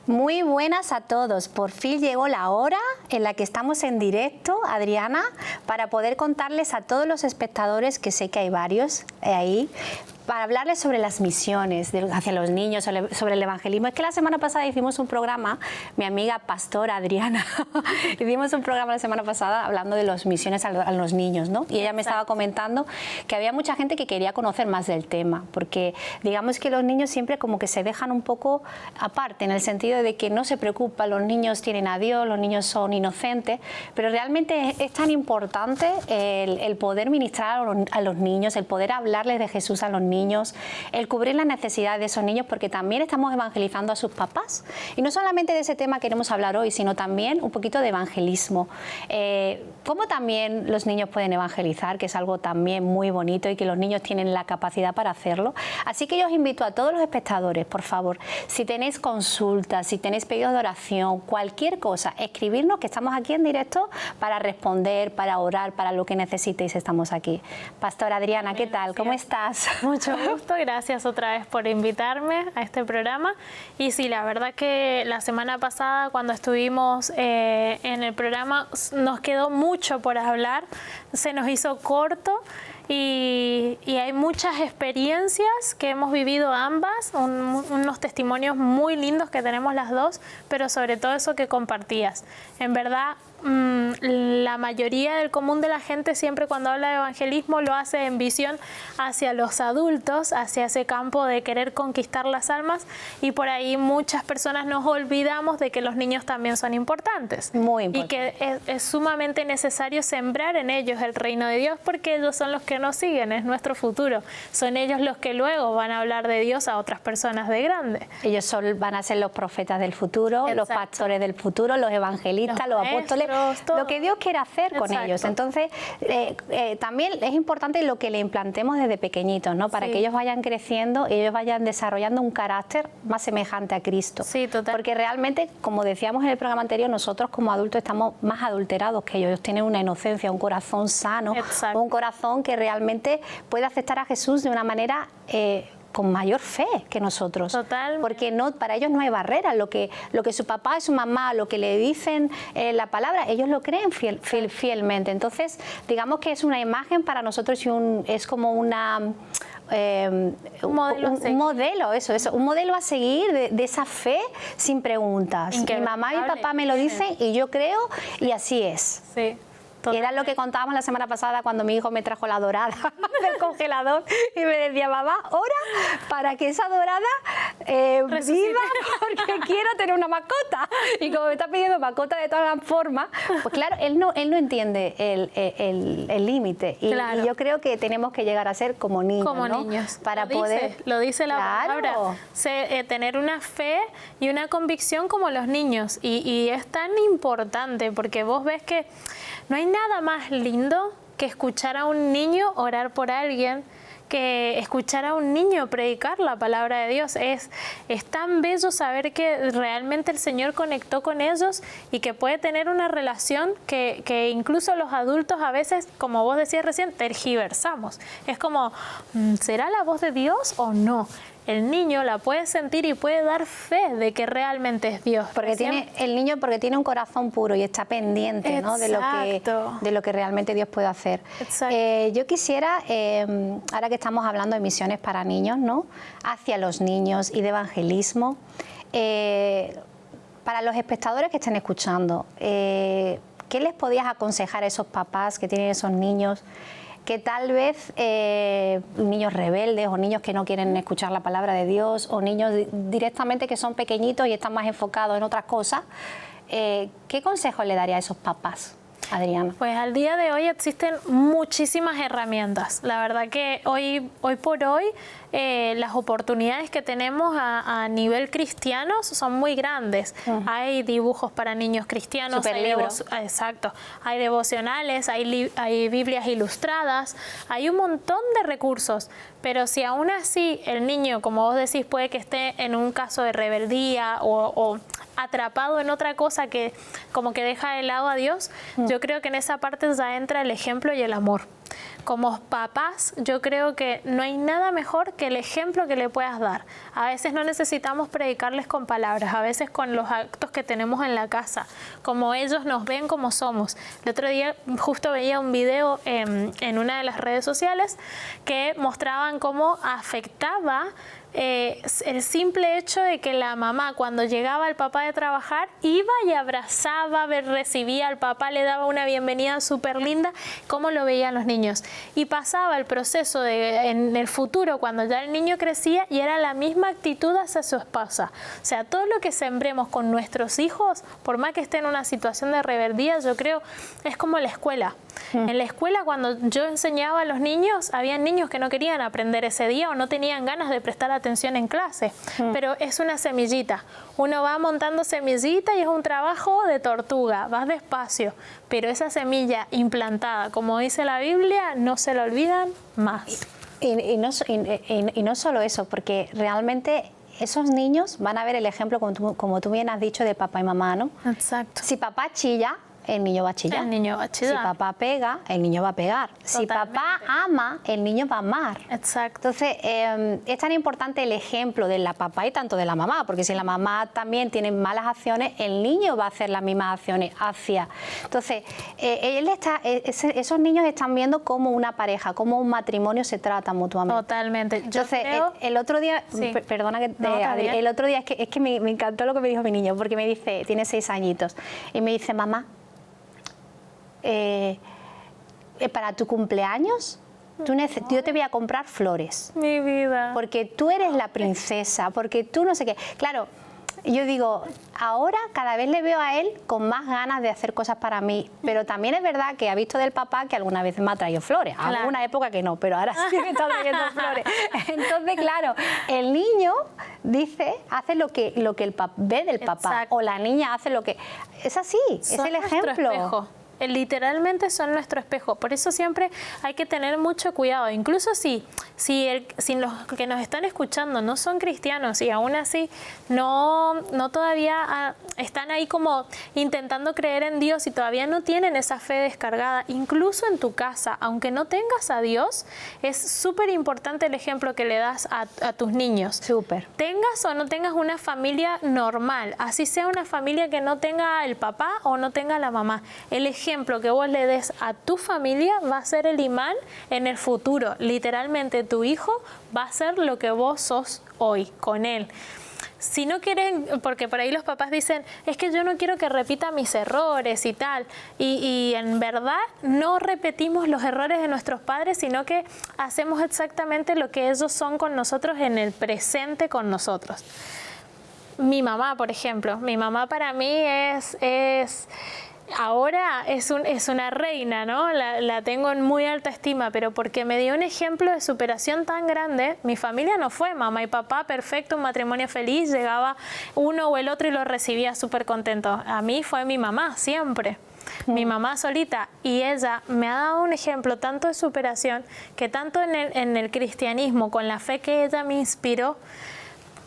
Muy buenas a todos. Por fin llegó la hora en la que estamos en directo, Adriana, para poder contarles a todos los espectadores, que sé que hay varios ahí, para hablarles sobre las misiones hacia los niños, sobre el evangelismo. Es que la semana pasada hicimos un programa, mi amiga pastora Adriana, hicimos un programa la semana pasada hablando de las misiones a los niños, ¿no? Y ella me estaba comentando que había mucha gente que quería conocer más del tema, porque digamos que los niños siempre como que se dejan un poco aparte, en el sentido de que no se preocupa, los niños tienen a Dios, los niños son inocentes, pero realmente es tan importante el poder ministrar a los niños, el poder hablarles de Jesús a los niños, el cubrir las necesidades de esos niños, porque también estamos evangelizando a sus papás. Y no solamente de ese tema queremos hablar hoy, sino también un poquito de evangelismo. Cómo también los niños pueden evangelizar, que es algo también muy bonito y que los niños tienen la capacidad para hacerlo. Así que yo os invito a todos los espectadores, por favor, si tenéis consultas, si tenéis pedidos de oración, cualquier cosa, escribirnos, que estamos aquí en directo para responder, para orar, para lo que necesitéis, estamos aquí. Pastora Adriana, ¿qué tal? ¿Cómo estás? Mucho gusto, gracias otra vez por invitarme a este programa. Y sí, la verdad que la semana pasada cuando estuvimos en el programa nos quedó mucho por hablar, se nos hizo corto. Y hay muchas experiencias que hemos vivido ambas, unos testimonios muy lindos que tenemos las dos, pero sobre todo eso que compartías. En verdad, la mayoría del común de la gente siempre cuando habla de evangelismo lo hace en visión hacia los adultos, hacia ese campo de querer conquistar las almas, y por ahí muchas personas nos olvidamos de que los niños también son importantes. Muy importante. Y que es sumamente necesario sembrar en ellos el reino de Dios, porque ellos son los que nos siguen, es nuestro futuro. Son ellos los que luego van a hablar de Dios a otras personas de grande. Ellos van a ser los profetas del futuro, exacto, los pastores del futuro, los evangelistas, los apóstoles, todo. Lo que Dios quiere hacer con ellos. Entonces, también es importante lo que le implantemos desde pequeñitos, ¿no? Para que ellos vayan creciendo y ellos vayan desarrollando un carácter más semejante a Cristo. Sí, total. Porque realmente, como decíamos en el programa anterior, nosotros como adultos estamos más adulterados que ellos. Ellos tienen una inocencia, un corazón sano, un corazón que realmente puede aceptar a Jesús de una manera con mayor fe que nosotros. Total. Porque para ellos no hay barrera. Lo que su papá y su mamá, lo que le dicen la palabra, ellos lo creen fielmente. Entonces, digamos que es una imagen para nosotros y es como una... un modelo, eso, un modelo a seguir de esa fe sin preguntas. Mi mamá y mi papá me lo dicen y yo creo, y así es. Sí. Era lo que contábamos la semana pasada cuando mi hijo me trajo la dorada del congelador y me decía, mamá, ora para que esa dorada viva, porque quiero tener una mascota. Y como me está pidiendo mascota de todas las formas, pues claro, él no entiende el límite. Y yo creo que tenemos que llegar a ser como niños, como ¿no? niños. Para poder... Lo dice la palabra. Tener una fe y una convicción como los niños. Y es tan importante porque vos ves que no hay nada más lindo que escuchar a un niño orar por alguien, que escuchar a un niño predicar la palabra de Dios. Es tan bello saber que realmente el Señor conectó con ellos y que puede tener una relación que incluso los adultos a veces, como vos decías recién, tergiversamos. Es como, ¿será la voz de Dios o no? El niño la puede sentir y puede dar fe de que realmente es Dios. Porque tiene un corazón puro y está pendiente, ¿no? de lo que realmente Dios puede hacer. Yo quisiera, ahora que estamos hablando de misiones para niños, ¿no? Hacia los niños y de evangelismo, para los espectadores que estén escuchando, ¿qué les podías aconsejar a esos papás que tienen esos niños que tal vez niños rebeldes o niños que no quieren escuchar la palabra de Dios o niños directamente que son pequeñitos y están más enfocados en otras cosas? ¿Qué consejos le daría a esos papás, Adriana? Pues al día de hoy existen muchísimas herramientas. La verdad que hoy por hoy las oportunidades que tenemos a nivel cristiano son muy grandes. Hay dibujos para niños cristianos, exacto, hay devocionales, hay Biblias ilustradas, hay un montón de recursos. Pero si aún así el niño, como vos decís, puede que esté en un caso de rebeldía o atrapado en otra cosa que como que deja de lado a Dios, yo creo que en esa parte ya entra el ejemplo y el amor. como papás, yo creo que no hay nada mejor que el ejemplo que le puedas dar. A veces no necesitamos predicarles con palabras, a veces con los actos que tenemos en la casa, como ellos nos ven como somos. El otro día justo veía un video en una de las redes sociales que mostraban cómo afectaba el simple hecho de que la mamá, cuando llegaba el papá de trabajar, iba y abrazaba, recibía al papá, le daba una bienvenida súper linda, cómo lo veían los niños. Y pasaba el proceso en el futuro, cuando ya el niño crecía, y era la misma actitud hacia su esposa. O sea, todo lo que sembremos con nuestros hijos, por más que esté en una situación de rebeldía, yo creo, es como la escuela. En la escuela, cuando yo enseñaba a los niños, había niños que no querían aprender ese día o no tenían ganas de prestar atención en clase, pero es una semillita. Uno va montando semillita y es un trabajo de tortuga, vas despacio, pero esa semilla implantada, como dice la Biblia, no se la olvidan más. Y no solo eso, porque realmente esos niños van a ver el ejemplo, como tú bien has dicho, de papá y mamá, ¿no? Exacto. Si papá chilla, el niño va a chillar. El niño va a chillar. Si papá pega, el niño va a pegar. Totalmente. Si papá ama, el niño va a amar. Exacto. Entonces, es tan importante el ejemplo de la papá y tanto de la mamá, porque si la mamá también tiene malas acciones, el niño va a hacer las mismas acciones hacia. Entonces, esos niños están viendo cómo una pareja, cómo un matrimonio se trata mutuamente. Totalmente. Entonces, el otro día, sí. Perdona que No, Adri, el otro día es que me encantó lo que me dijo mi niño, porque me dice, tiene 6 añitos, y me dice, mamá, para tu cumpleaños, yo te voy a comprar flores. Mi vida. Porque tú eres la princesa, porque tú no sé qué. Claro, yo digo, ahora cada vez le veo a él con más ganas de hacer cosas para mí, pero también es verdad que ha visto del papá que alguna vez me ha traído flores, claro. Alguna época que no, pero ahora sí me está trayendo flores. Entonces, claro, el niño hace lo que el ve del papá. Exacto. O la niña hace lo que... Es así, es el ejemplo. Espejo. Literalmente son nuestro espejo, por eso siempre hay que tener mucho cuidado, incluso si los que nos están escuchando no son cristianos y aún así no todavía están ahí como intentando creer en Dios y todavía no tienen esa fe descargada, incluso en tu casa, aunque no tengas a Dios, es súper importante el ejemplo que le das a tus niños. Súper. Tengas o no tengas una familia normal, así sea una familia que no tenga el papá o no tenga la mamá, el ejemplo que vos le des a tu familia va a ser el imán en el futuro. Literalmente tu hijo va a ser lo que vos sos hoy con él. Si no quieren, porque por ahí los papás dicen, es que yo no quiero que repita mis errores y tal, y en verdad no repetimos los errores de nuestros padres, sino que hacemos exactamente lo que ellos son con nosotros en el presente con nosotros. Mi mamá, por ejemplo, mi mamá para mí ahora es una reina, ¿no? La tengo en muy alta estima, pero porque me dio un ejemplo de superación tan grande. Mi familia no fue mamá y papá perfecto, un matrimonio feliz, llegaba uno o el otro y lo recibía súper contento. A mí fue mi mamá, siempre. Mi mamá solita, y ella me ha dado un ejemplo tanto de superación, que tanto en el cristianismo, con la fe que ella me inspiró,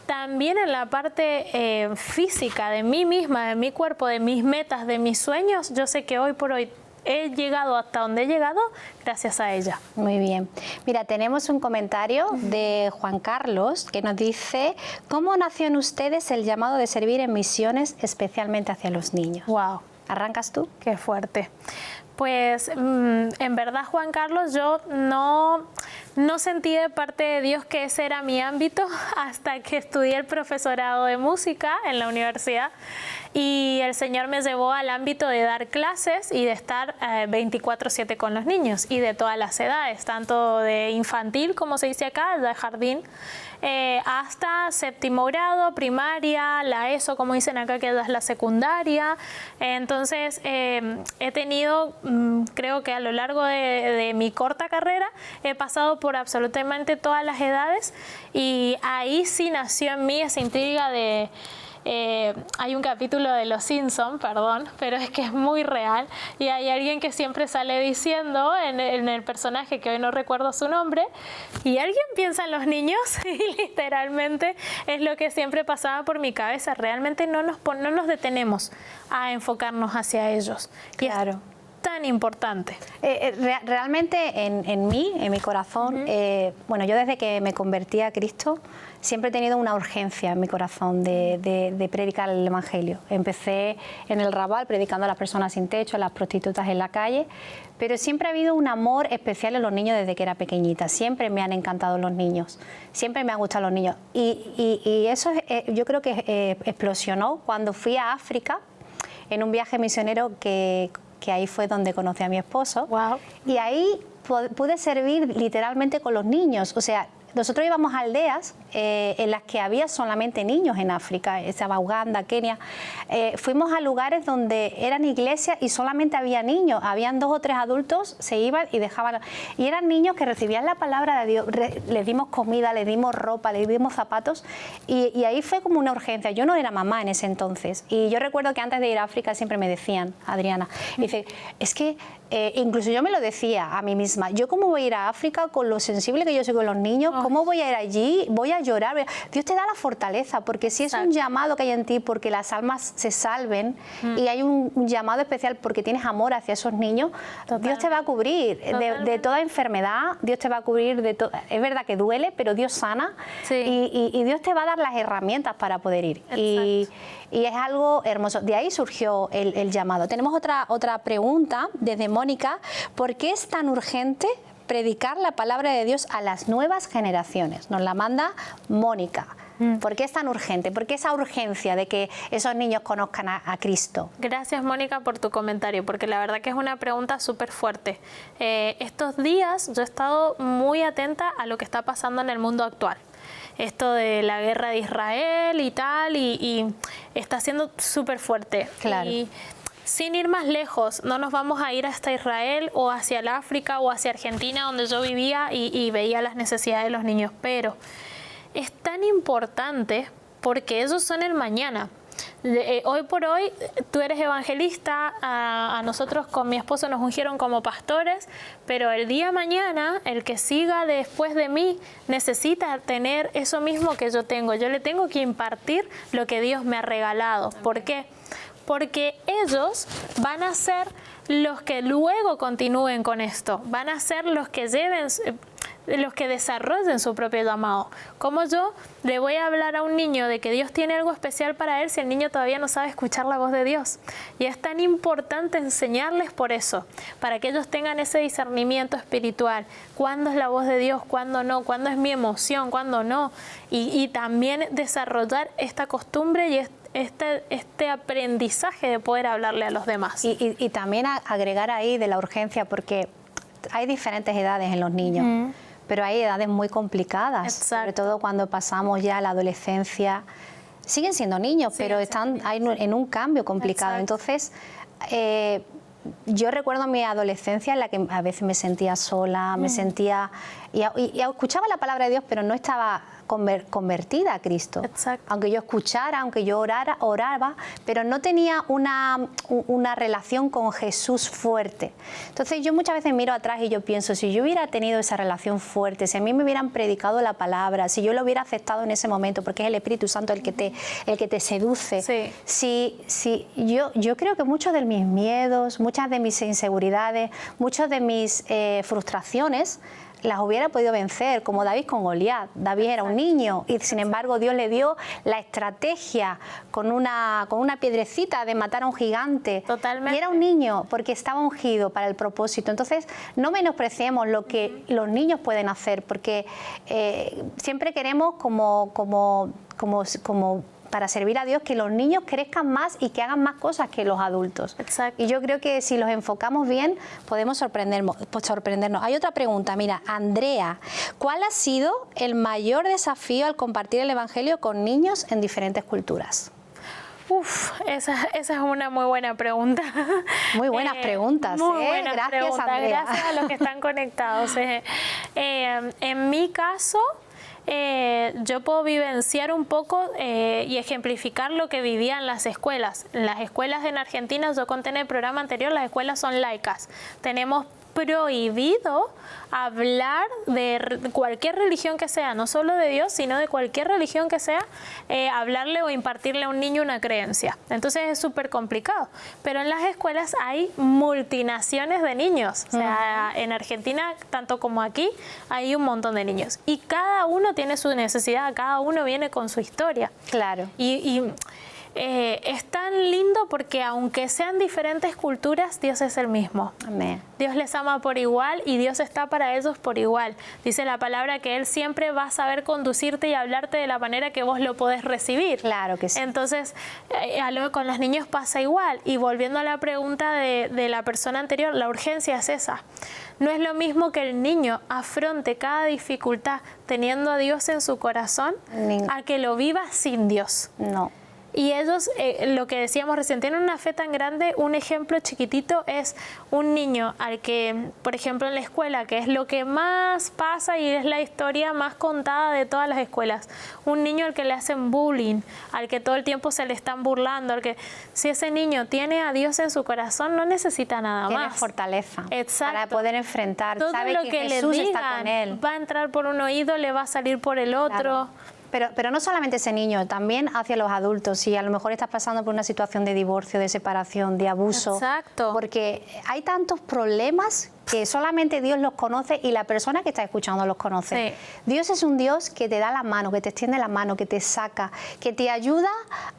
también en la parte física de mí misma, de mi cuerpo, de mis metas, de mis sueños, yo sé que hoy por hoy he llegado hasta donde he llegado gracias a ella. Muy bien. Mira, tenemos un comentario de Juan Carlos que nos dice, ¿cómo nació en ustedes el llamado de servir en misiones, especialmente hacia los niños? Wow. ¿Arrancas tú? Qué fuerte. Pues en verdad, Juan Carlos, yo no sentí de parte de Dios que ese era mi ámbito hasta que estudié el profesorado de música en la universidad y el Señor me llevó al ámbito de dar clases y de estar 24/7 con los niños y de todas las edades, tanto de infantil, como se dice acá, de jardín, hasta séptimo grado, primaria, la ESO, como dicen acá, que es la secundaria. Entonces, he tenido, creo que a lo largo de mi corta carrera, he pasado por absolutamente todas las edades y ahí sí nació en mí esa intriga de... hay un capítulo de Los Simpson, perdón, pero es que es muy real y hay alguien que siempre sale diciendo en el personaje, que hoy no recuerdo su nombre, y alguien piensa en los niños y literalmente es lo que siempre pasaba por mi cabeza. Realmente no nos detenemos a enfocarnos hacia ellos. Claro. tan importante? Realmente en mi corazón, bueno, yo desde que me convertí a Cristo siempre he tenido una urgencia en mi corazón de predicar el Evangelio. Empecé en el Raval predicando a las personas sin techo, a las prostitutas en la calle, pero siempre ha habido un amor especial en los niños desde que era pequeñita. Siempre me han encantado los niños, siempre me han gustado los niños. Y eso yo creo que explosionó cuando fui a África en un viaje misionero que ahí fue donde conocí a mi esposo. Wow. Y ahí pude servir literalmente con los niños. O sea, nosotros íbamos a aldeas en las que había solamente niños en África, estaba Uganda, Kenia. Fuimos a lugares donde eran iglesias y solamente había niños. Habían 2 o 3 adultos, se iban y dejaban. Y eran niños que recibían la palabra de Dios. Les dimos comida, les dimos ropa, les dimos zapatos. Y ahí fue como una urgencia. Yo no era mamá en ese entonces. Y yo recuerdo que antes de ir a África siempre me decían, Adriana, dice, es que incluso yo me lo decía a mí misma, yo cómo voy a ir a África con lo sensible que yo soy con los niños, cómo voy a ir allí, voy a llorar. Dios te da la fortaleza, porque si es un llamado que hay en ti porque las almas se salven y hay un llamado especial porque tienes amor hacia esos niños, Dios te va a cubrir de toda enfermedad, Dios te va a cubrir de todo. Es verdad que duele, pero Dios sana y Dios te va a dar las herramientas para poder ir. Y es algo hermoso. De ahí surgió el llamado. Tenemos otra pregunta desde Mónica. ¿Por qué es tan urgente predicar la palabra de Dios a las nuevas generaciones? Nos la manda Mónica. ¿Por qué es tan urgente? ¿Por qué esa urgencia de que esos niños conozcan a Cristo? Gracias, Mónica, por tu comentario, porque la verdad que es una pregunta súper fuerte. Estos días yo he estado muy atenta a lo que está pasando en el mundo actual. Esto de la guerra de Israel y tal, y está siendo súper fuerte. Claro. Y sin ir más lejos, no nos vamos a ir hasta Israel o hacia el África o hacia Argentina, donde yo vivía y veía las necesidades de los niños, pero es tan importante porque ellos son el mañana. Hoy por hoy tú eres evangelista, a nosotros con mi esposo nos ungieron como pastores, pero el día de mañana el que siga después de mí necesita tener eso mismo que yo tengo. Yo le tengo que impartir lo que Dios me ha regalado. ¿Por qué? Porque ellos van a ser los que luego continúen con esto, van a ser los que lleven, los que desarrollen su propio llamado. Como yo le voy a hablar a un niño de que Dios tiene algo especial para él si el niño todavía no sabe escuchar la voz de Dios. Y es tan importante enseñarles por eso, para que ellos tengan ese discernimiento espiritual. ¿Cuándo es la voz de Dios? ¿Cuándo no? ¿Cuándo es mi emoción? ¿Cuándo no? Y también desarrollar esta costumbre y este aprendizaje de poder hablarle a los demás. Y también agregar ahí de la urgencia, porque hay diferentes edades en los niños, pero hay edades muy complicadas. Exacto. Sobre todo cuando pasamos ya a la adolescencia. Siguen siendo niños, pero están en un cambio complicado. Exacto. Entonces, yo recuerdo mi adolescencia en la que a veces me sentía sola, me sentía... Y escuchaba la palabra de Dios, pero no estaba convertida a Cristo. Exacto. Aunque yo escuchara, aunque yo oraba, pero no tenía una relación con Jesús fuerte. Entonces yo muchas veces miro atrás y yo pienso, si yo hubiera tenido esa relación fuerte, si a mí me hubieran predicado la palabra, si yo lo hubiera aceptado en ese momento, porque es el Espíritu Santo el que te seduce. Sí. Yo creo que muchos de mis miedos, muchas de mis inseguridades, muchas de mis frustraciones, las hubiera podido vencer, como David con Goliat. David era un niño y sin embargo Dios le dio la estrategia con una piedrecita de matar a un gigante. Totalmente. Y era un niño porque estaba ungido para el propósito. Entonces no menospreciemos lo que los niños pueden hacer, porque siempre queremos como para servir a Dios, que los niños crezcan más y que hagan más cosas que los adultos. Exacto. Y yo creo que si los enfocamos bien, podemos sorprendernos. Hay otra pregunta, mira, Andrea, ¿cuál ha sido el mayor desafío al compartir el Evangelio con niños en diferentes culturas? Esa es una muy buena pregunta. Muy buenas preguntas. Muy buenas Gracias, preguntas. Andrea. Gracias a los que están conectados. En mi caso, yo puedo vivenciar un poco y ejemplificar lo que vivía en las escuelas. Las escuelas en Argentina, yo conté en el programa anterior, las escuelas son laicas. Tenemos prohibido hablar de cualquier religión que sea, no solo de Dios, sino de cualquier religión que sea, hablarle o impartirle a un niño una creencia. Entonces es súper complicado. Pero en las escuelas hay multinaciones de niños. O sea, en Argentina, tanto como aquí, hay un montón de niños. Y cada uno tiene su necesidad, cada uno viene con su historia. Claro. Es tan lindo porque aunque sean diferentes culturas, Dios es el mismo. Amén. Dios les ama por igual y Dios está para ellos por igual. Dice la palabra que Él siempre va a saber conducirte y hablarte de la manera que vos lo podés recibir. Claro que sí. Entonces, con los niños pasa igual. Y volviendo a la pregunta de la persona anterior, la urgencia es esa. No es lo mismo que el niño afronte cada dificultad teniendo a Dios en su corazón a que lo viva sin Dios. No. Y ellos, lo que decíamos recién, tienen una fe tan grande. Un ejemplo chiquitito es un niño al que, por ejemplo, en la escuela, que es lo que más pasa y es la historia más contada de todas las escuelas. Un niño al que le hacen bullying, al que todo el tiempo se le están burlando, al que si ese niño tiene a Dios en su corazón, no necesita nada más. Tiene fortaleza. Exacto. Para poder enfrentar. Todo sabe lo que que Jesús le digan está con él. va a entrar por un oído, le va a salir por el otro. Claro. Pero no solamente ese niño, también hacia los adultos. Si a lo mejor estás pasando por una situación de divorcio, de separación, de abuso. Exacto. Porque hay tantos problemas que solamente Dios los conoce y la persona que está escuchando los conoce. Sí. Dios es un Dios que te da la mano, que te extiende la mano, que te saca, que te ayuda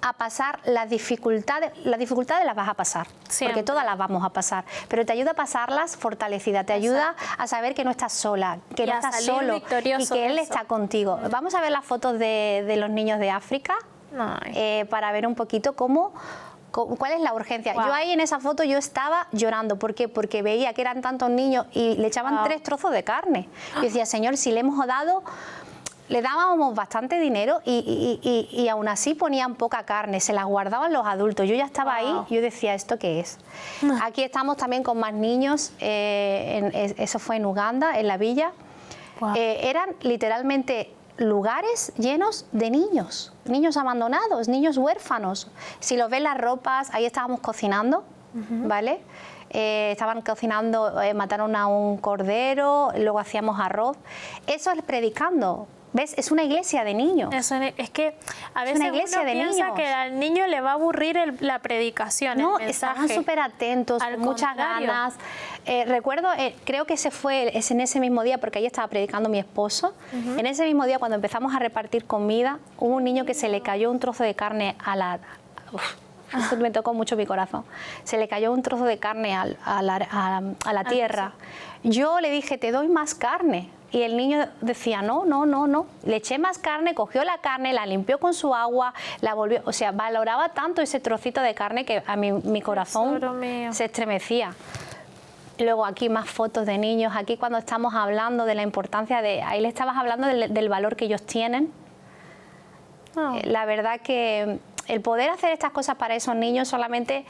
a pasar las dificultades. Las dificultades las vas a pasar, Siempre. porque todas las vamos a pasar, pero te ayuda a pasarlas fortalecida, te ayuda a saber que no estás sola, que no estás solo y que Él está contigo. Vamos a ver las fotos de los niños de África para ver un poquito ¿cuál es la urgencia? Wow. Yo ahí en esa foto yo estaba llorando. ¿Por qué? Porque veía que eran tantos niños y le echaban 3 trozos de carne. Yo decía, Señor, si le hemos dado... Le dábamos bastante dinero y aún así ponían poca carne, se las guardaban los adultos. Yo ya estaba ahí y yo decía, ¿esto qué es? Aquí estamos también con más niños, eso fue en Uganda, en la villa. Wow. Eran literalmente lugares llenos de niños abandonados, niños huérfanos. Si los ves las ropas, ahí estábamos cocinando, ¿vale? Estaban cocinando, mataron a un cordero, luego hacíamos arroz. Eso es predicando. ¿Ves? Es una iglesia de niños. Es que a veces una iglesia uno de piensa niños. que al niño le va a aburrir la predicación, No, el mensaje. estaban súper atentos, Al con muchas contrario. ganas. Recuerdo, creo que es en ese mismo día, porque ahí estaba predicando mi esposo. En ese mismo día, cuando empezamos a repartir comida, hubo un niño que se le cayó un trozo de carne a la... Eso me tocó mucho mi corazón. Se le cayó un trozo de carne a la tierra. Yo le dije, te doy más carne. Y el niño decía, no. Le eché más carne, cogió la carne, la limpió con su agua, la volvió... O sea, valoraba tanto ese trocito de carne que a mí mi corazón se estremecía. Luego aquí más fotos de niños. Aquí cuando estamos hablando de la importancia de... Ahí le estabas hablando del valor que ellos tienen. La verdad que el poder hacer estas cosas para esos niños solamente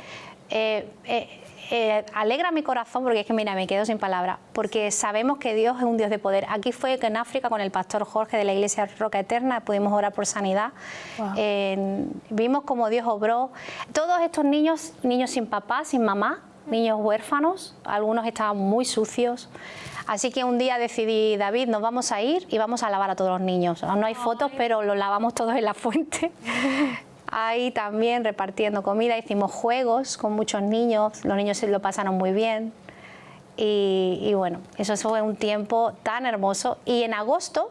alegra mi corazón, porque es que mira, me quedo sin palabras, porque sabemos que Dios es un Dios de poder. Aquí fue que en África con el pastor Jorge de la Iglesia Roca Eterna pudimos orar por sanidad. Wow. Vimos cómo Dios obró. Todos estos niños sin papá, sin mamá, niños huérfanos, algunos estaban muy sucios. Así que un día decidí, David, nos vamos a ir y vamos a lavar a todos los niños. No hay fotos, pero los lavamos todos en la fuente. Ahí también repartiendo comida, hicimos juegos con muchos niños, los niños se lo pasaron muy bien. Y bueno, eso fue un tiempo tan hermoso. Y en agosto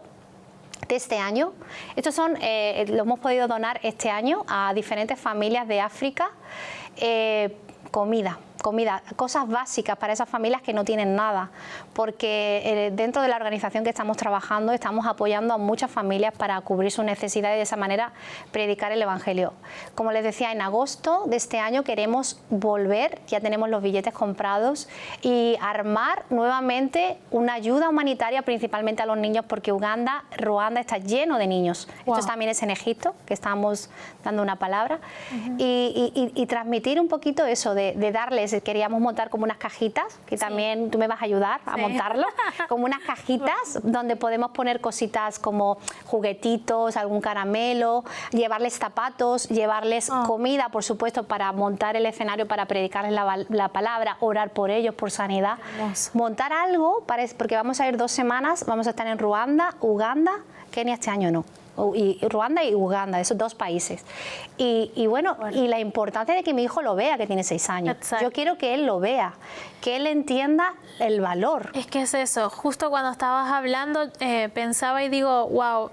de este año, estos son, lo hemos podido donar este año a diferentes familias de África, comida, cosas básicas para esas familias que no tienen nada, porque dentro de la organización que estamos trabajando estamos apoyando a muchas familias para cubrir sus necesidades y de esa manera predicar el Evangelio. Como les decía, en agosto de este año queremos volver, ya tenemos los billetes comprados, y armar nuevamente una ayuda humanitaria principalmente a los niños, porque Ruanda está lleno de niños. Wow. Esto también es en Egipto, que estamos dando una palabra, y transmitir un poquito eso, de darles pues queríamos montar como unas cajitas, que también tú me vas a ayudar a montarlo, como unas cajitas donde podemos poner cositas como juguetitos, algún caramelo, llevarles zapatos, llevarles comida, por supuesto, para montar el escenario, para predicarles la palabra, orar por ellos, por sanidad. Hermoso. Montar algo, porque vamos a ir 2 semanas, vamos a estar en Ruanda, Uganda, Kenia este año no. Y Ruanda y Uganda, esos 2 países. Y bueno, y la importancia de que mi hijo lo vea, que tiene 6 años. Exacto. Yo quiero que él lo vea, que él entienda el valor. Es que es eso, justo cuando estabas hablando pensaba y digo, wow,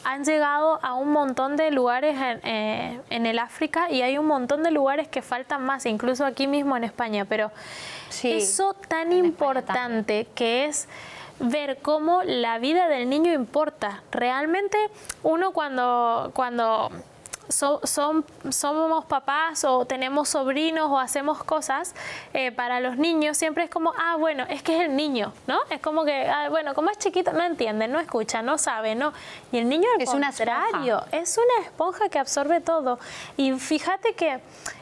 han llegado a un montón de lugares en el África y hay un montón de lugares que faltan más, incluso aquí mismo en España, pero Sí, eso tan importante que es ver cómo la vida del niño importa. Realmente uno cuando somos papás o tenemos sobrinos o hacemos cosas para los niños, siempre es como, bueno, es que es el niño, ¿no? Es como que, bueno, como es chiquito, no entiende, no escucha, no sabe, ¿no? Y el niño al contrario, es una esponja que absorbe todo. Y fíjate que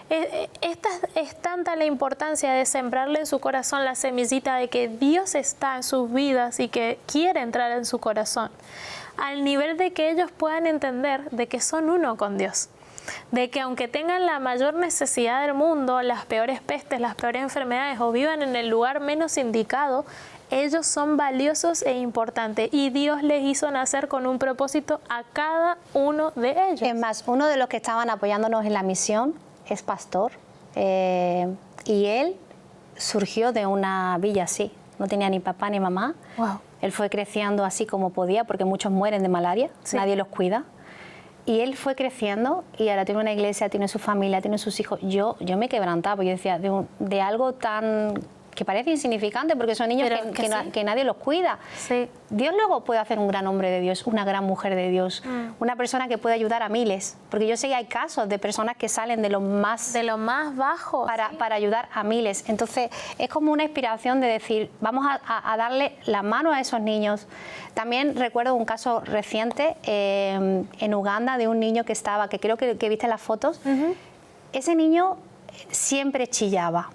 es tanta la importancia de sembrarle en su corazón la semillita de que Dios está en sus vidas y que quiere entrar en su corazón, al nivel de que ellos puedan entender de que son uno con Dios, de que aunque tengan la mayor necesidad del mundo, las peores pestes, las peores enfermedades o vivan en el lugar menos indicado, ellos son valiosos e importantes y Dios les hizo nacer con un propósito a cada uno de ellos. Es más, uno de los que estaban apoyándonos en la misión es pastor y él surgió de una villa así, no tenía ni papá ni mamá. Wow. Él fue creciendo así como podía, porque muchos mueren de malaria, nadie los cuida. Y él fue creciendo y ahora tiene una iglesia, tiene su familia, tiene sus hijos. Yo me quebrantaba, porque yo decía, de algo tan que parece insignificante, porque son niños que nadie los cuida. Sí. Dios luego puede hacer un gran hombre de Dios, una gran mujer de Dios, una persona que puede ayudar a miles, porque yo sé que hay casos de personas que salen de lo más bajo para ayudar a miles. Entonces es como una inspiración de decir, vamos a darle la mano a esos niños. También recuerdo un caso reciente en Uganda de un niño que creo que viste las fotos. Ese niño siempre chillaba.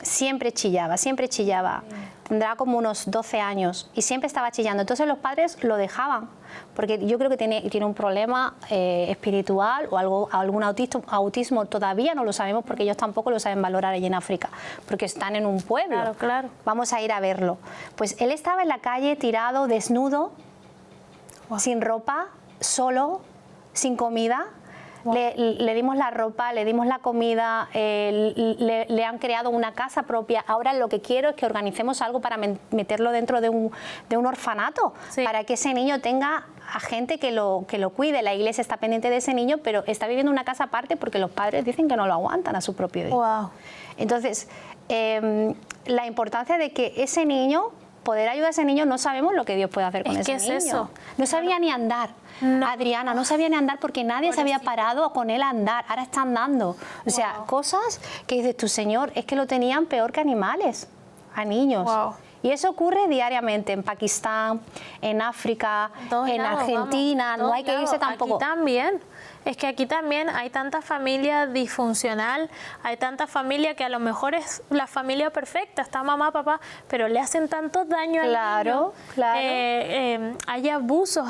Siempre chillaba. Tendrá como unos 12 años y siempre estaba chillando. Entonces los padres lo dejaban, porque yo creo que tiene un problema espiritual o algún autismo. Todavía no lo sabemos, porque ellos tampoco lo saben valorar allí en África, porque están en un pueblo. Claro. Vamos a ir a verlo. Pues él estaba en la calle tirado, desnudo, sin ropa, solo, sin comida. Wow. Le dimos la ropa, le dimos la comida, le han creado una casa propia. Ahora lo que quiero es que organicemos algo para meterlo dentro de un orfanato, para que ese niño tenga a gente que lo cuide. La iglesia está pendiente de ese niño, pero está viviendo en una casa aparte porque los padres dicen que no lo aguantan a su propio hijo. Wow. Entonces, la importancia de que ese niño, poder ayudar a ese niño, no sabemos lo que Dios puede hacer con ese niño. Es eso. No sabía ni andar. No. Adriana, no sabía ni andar porque nadie se había parado con él a andar. Ahora está andando. O sea, cosas que dices tú, Señor, es que lo tenían peor que animales, a niños. Wow. Y eso ocurre diariamente en Pakistán, en África, en Argentina. No hay que irse tampoco. Aquí también. Es que aquí también hay tanta familia disfuncional, hay tanta familia que a lo mejor es la familia perfecta, está mamá, papá, pero le hacen tanto daño al niño. Claro. Hay abusos,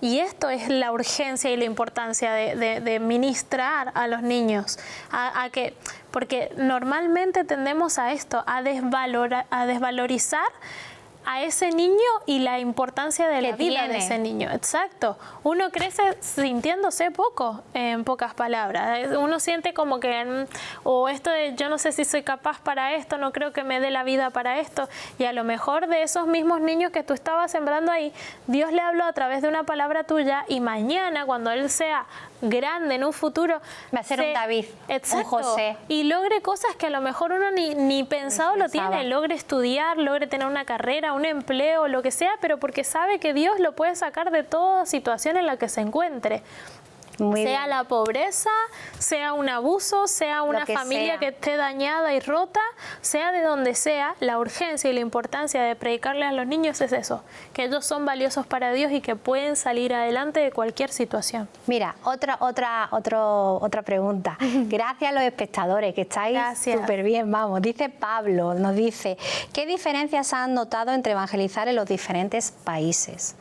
y esto es la urgencia y la importancia de ministrar a los niños, porque normalmente tendemos a esto, a desvalorizar a ese niño y la importancia de la vida de ese niño. Exacto. Uno crece sintiéndose poco, en pocas palabras. Uno siente como que, o esto de yo no sé si soy capaz para esto, no creo que me dé la vida para esto. Y a lo mejor de esos mismos niños que tú estabas sembrando ahí, Dios le habló a través de una palabra tuya y mañana, cuando él sea grande en un futuro, va a ser un David, un José. Y logre cosas que a lo mejor uno ni pensado lo tiene, logre estudiar, logre tener una carrera, un empleo, lo que sea, pero porque sabe que Dios lo puede sacar de toda situación en la que se encuentre. sea la pobreza, sea un abuso, sea una familia que esté dañada y rota, sea de donde sea, la urgencia y la importancia de predicarle a los niños es eso, que ellos son valiosos para Dios y que pueden salir adelante de cualquier situación. Mira, otra pregunta. Gracias a los espectadores, que estáis súper bien, vamos. Dice Pablo, nos dice, ¿qué diferencias han notado entre evangelizar en los diferentes países?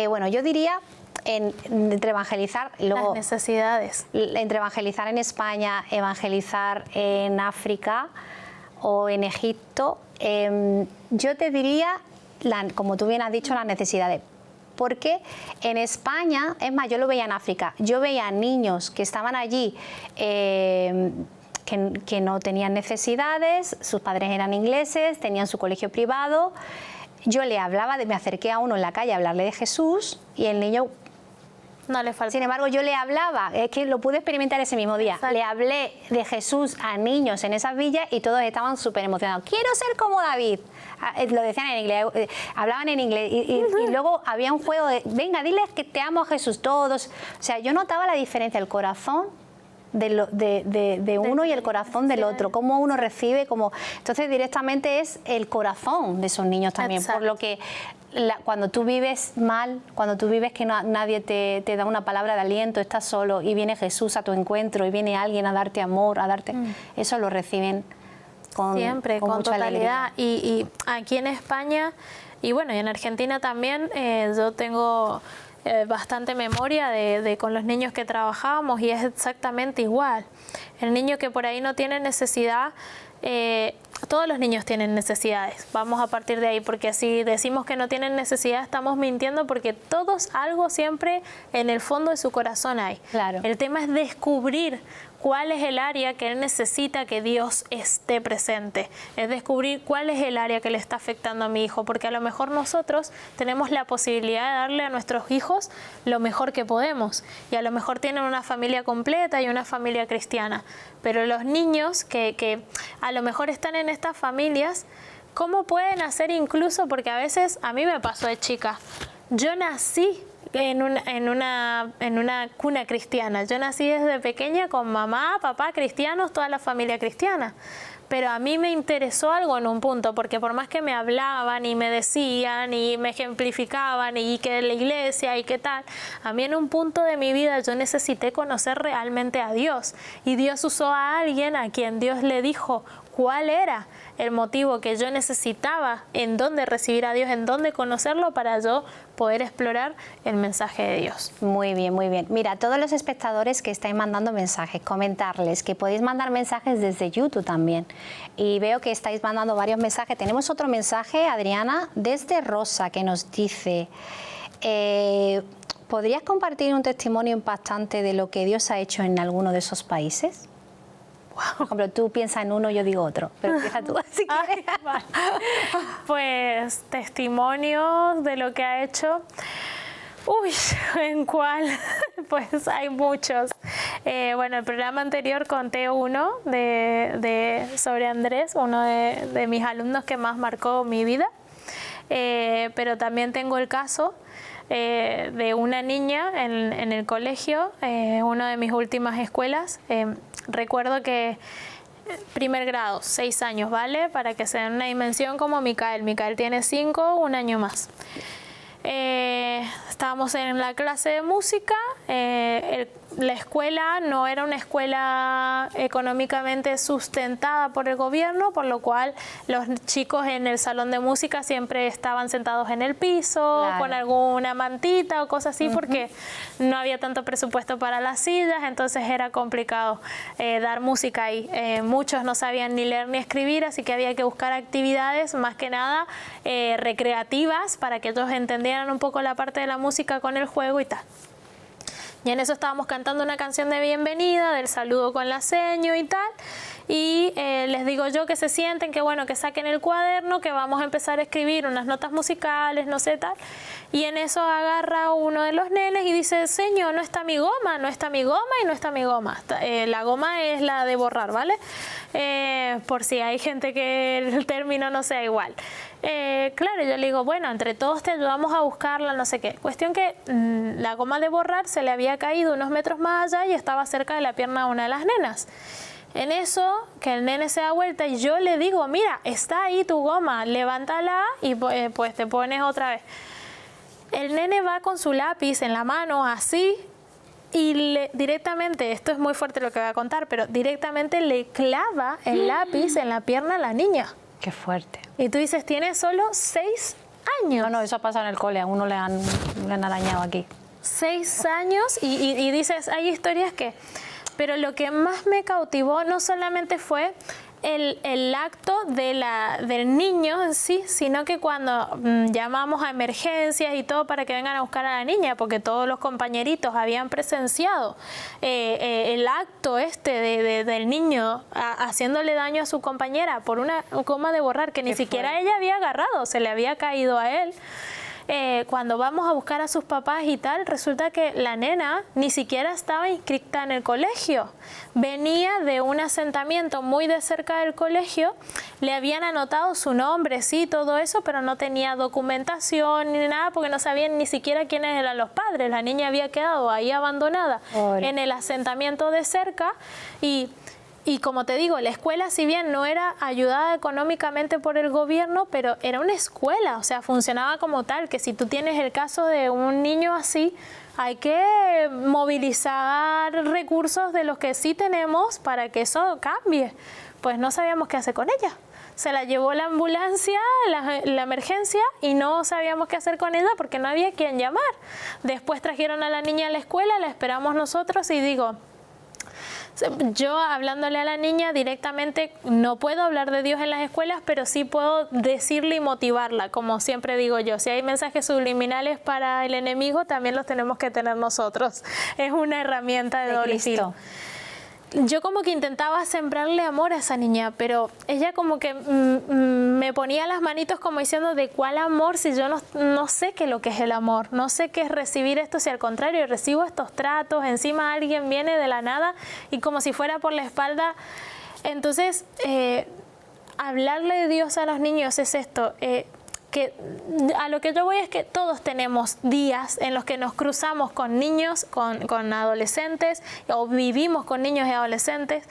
Bueno, yo diría entre evangelizar luego, las necesidades. Entre evangelizar en España, evangelizar en África o en Egipto, yo te diría, como tú bien has dicho, las necesidades. Porque en España, es más, yo lo veía en África, yo veía niños que estaban allí que no tenían necesidades, sus padres eran ingleses, tenían su colegio privado. Yo le hablaba, me acerqué a uno en la calle a hablarle de Jesús y el niño... No le falta. Sin embargo, yo le hablaba, es que lo pude experimentar ese mismo día. Exacto. Le hablé de Jesús a niños en esas villas y todos estaban súper emocionados. Quiero ser como David. Lo decían en inglés, hablaban en inglés y luego había un juego de, venga, diles que te amo a Jesús, todos. O sea, yo notaba la diferencia, el corazón de uno y el corazón del otro, cómo uno recibe, cómo... Entonces directamente es el corazón de esos niños también. Exacto. Por lo que cuando tú vives mal, cuando tú vives que nadie te da una palabra de aliento, estás solo y viene Jesús a tu encuentro y viene alguien a darte amor, a darte... Eso lo reciben siempre, con mucha totalidad. Y aquí en España, y bueno, y en Argentina también, yo tengo... bastante memoria con los niños que trabajábamos y es exactamente igual. El niño que por ahí no tiene necesidad, todos los niños tienen necesidades, vamos a partir de ahí, porque si decimos que no tienen necesidad estamos mintiendo, porque todos algo siempre en el fondo de su corazón hay. Claro. El tema es descubrir cuál es el área que él necesita que Dios esté presente. Es descubrir cuál es el área que le está afectando a mi hijo, porque a lo mejor nosotros tenemos la posibilidad de darle a nuestros hijos lo mejor que podemos, y a lo mejor tienen una familia completa y una familia cristiana, pero los niños que a lo mejor están en estas familias, ¿cómo pueden hacer incluso? Porque a veces, a mí me pasó de chica, yo nací en una cuna cristiana. Yo nací desde pequeña con mamá, papá cristianos, toda la familia cristiana. Pero a mí me interesó algo en un punto, porque por más que me hablaban y me decían y me ejemplificaban y que la iglesia y qué tal, a mí en un punto de mi vida yo necesité conocer realmente a Dios. Y Dios usó a alguien a quien Dios le dijo cuál era el motivo que yo necesitaba, en dónde recibir a Dios, en dónde conocerlo para yo poder explorar el mensaje de Dios. Muy bien, muy bien. Mira, a todos los espectadores que estáis mandando mensajes, comentarles que podéis mandar mensajes desde YouTube también. Y veo que estáis mandando varios mensajes. Tenemos otro mensaje, Adriana, desde Rosa, que nos dice... ¿podrías compartir un testimonio impactante de lo que Dios ha hecho en alguno de esos países? Por ejemplo, tú piensas en uno, yo digo otro, pero empieza tú, si quieres. Vale. Pues testimonios de lo que ha hecho. Uy, ¿en cuál? Pues hay muchos. Bueno, el programa anterior conté uno sobre Andrés, uno de mis alumnos que más marcó mi vida. Pero también tengo el caso de una niña en el colegio, una de mis últimas escuelas. Recuerdo que primer grado, 6 años, ¿vale? Para que se den una dimensión como Micael. Micael tiene 5, un año más. Estábamos en la clase de música. La escuela no era una escuela económicamente sustentada por el gobierno, por lo cual los chicos en el salón de música siempre estaban sentados en el piso, claro, con alguna mantita o cosas así, porque no había tanto presupuesto para las sillas, entonces era complicado dar música ahí. Muchos no sabían ni leer ni escribir, así que había que buscar actividades más que nada recreativas para que ellos entendieran un poco la parte de la música con el juego y tal. Y en eso estábamos cantando una canción de bienvenida, del saludo con la seño y tal. Y les digo yo que se sienten, que bueno, que saquen el cuaderno, que vamos a empezar a escribir unas notas musicales, no sé tal. Y en eso agarra uno de los nenes y dice, señor, no está mi goma, no está mi goma y no está mi goma. La goma es la de borrar, ¿vale? Por si hay gente que el término no sea igual. claro, yo le digo, bueno, entre todos te ayudamos a buscarla, no sé qué. Cuestión que la goma de borrar se le había caído unos metros más allá y estaba cerca de la pierna de una de las nenas. En eso, que el nene se da vuelta y yo le digo, mira, está ahí tu goma, levántala y pues te pones otra vez. El nene va con su lápiz en la mano, así, y directamente, esto es muy fuerte lo que voy a contar, pero directamente le clava el lápiz en la pierna a la niña. Qué fuerte. Y tú dices, tiene solo 6 años. No, eso ha pasado en el cole, a uno le han arañado aquí. 6 años y dices, hay historias que... Pero lo que más me cautivó no solamente fue el acto del niño en sí, sino que cuando llamamos a emergencias y todo para que vengan a buscar a la niña, porque todos los compañeritos habían presenciado el acto del niño haciéndole daño a su compañera por una goma de borrar que ni siquiera ella había agarrado, se le había caído a él. Cuando vamos a buscar a sus papás y tal, resulta que la nena ni siquiera estaba inscrita en el colegio. Venía de un asentamiento muy de cerca del colegio, le habían anotado su nombre, sí, todo eso, pero no tenía documentación ni nada porque no sabían ni siquiera quiénes eran los padres. La niña había quedado ahí abandonada en el asentamiento de cerca y como te digo, la escuela, si bien no era ayudada económicamente por el gobierno, pero era una escuela, o sea, funcionaba como tal, que si tú tienes el caso de un niño así, hay que movilizar recursos de los que sí tenemos para que eso cambie. Pues no sabíamos qué hacer con ella. Se la llevó la ambulancia, la emergencia, y no sabíamos qué hacer con ella porque no había quien llamar. Después trajeron a la niña a la escuela, la esperamos nosotros y digo... Yo hablándole a la niña directamente no puedo hablar de Dios en las escuelas, pero sí puedo decirle y motivarla, como siempre digo yo. Si hay mensajes subliminales para el enemigo, también los tenemos que tener nosotros. Es una herramienta de doble filo. Yo como que intentaba sembrarle amor a esa niña, pero ella como que me ponía las manitos como diciendo, ¿de cuál amor? Si yo no sé qué es lo que es el amor, no sé qué es recibir esto, si al contrario recibo estos tratos, encima alguien viene de la nada y como si fuera por la espalda. Entonces, hablarle de Dios a los niños es esto, que a lo que yo voy es que todos tenemos días en los que nos cruzamos con niños, con adolescentes, o vivimos con niños y adolescentes,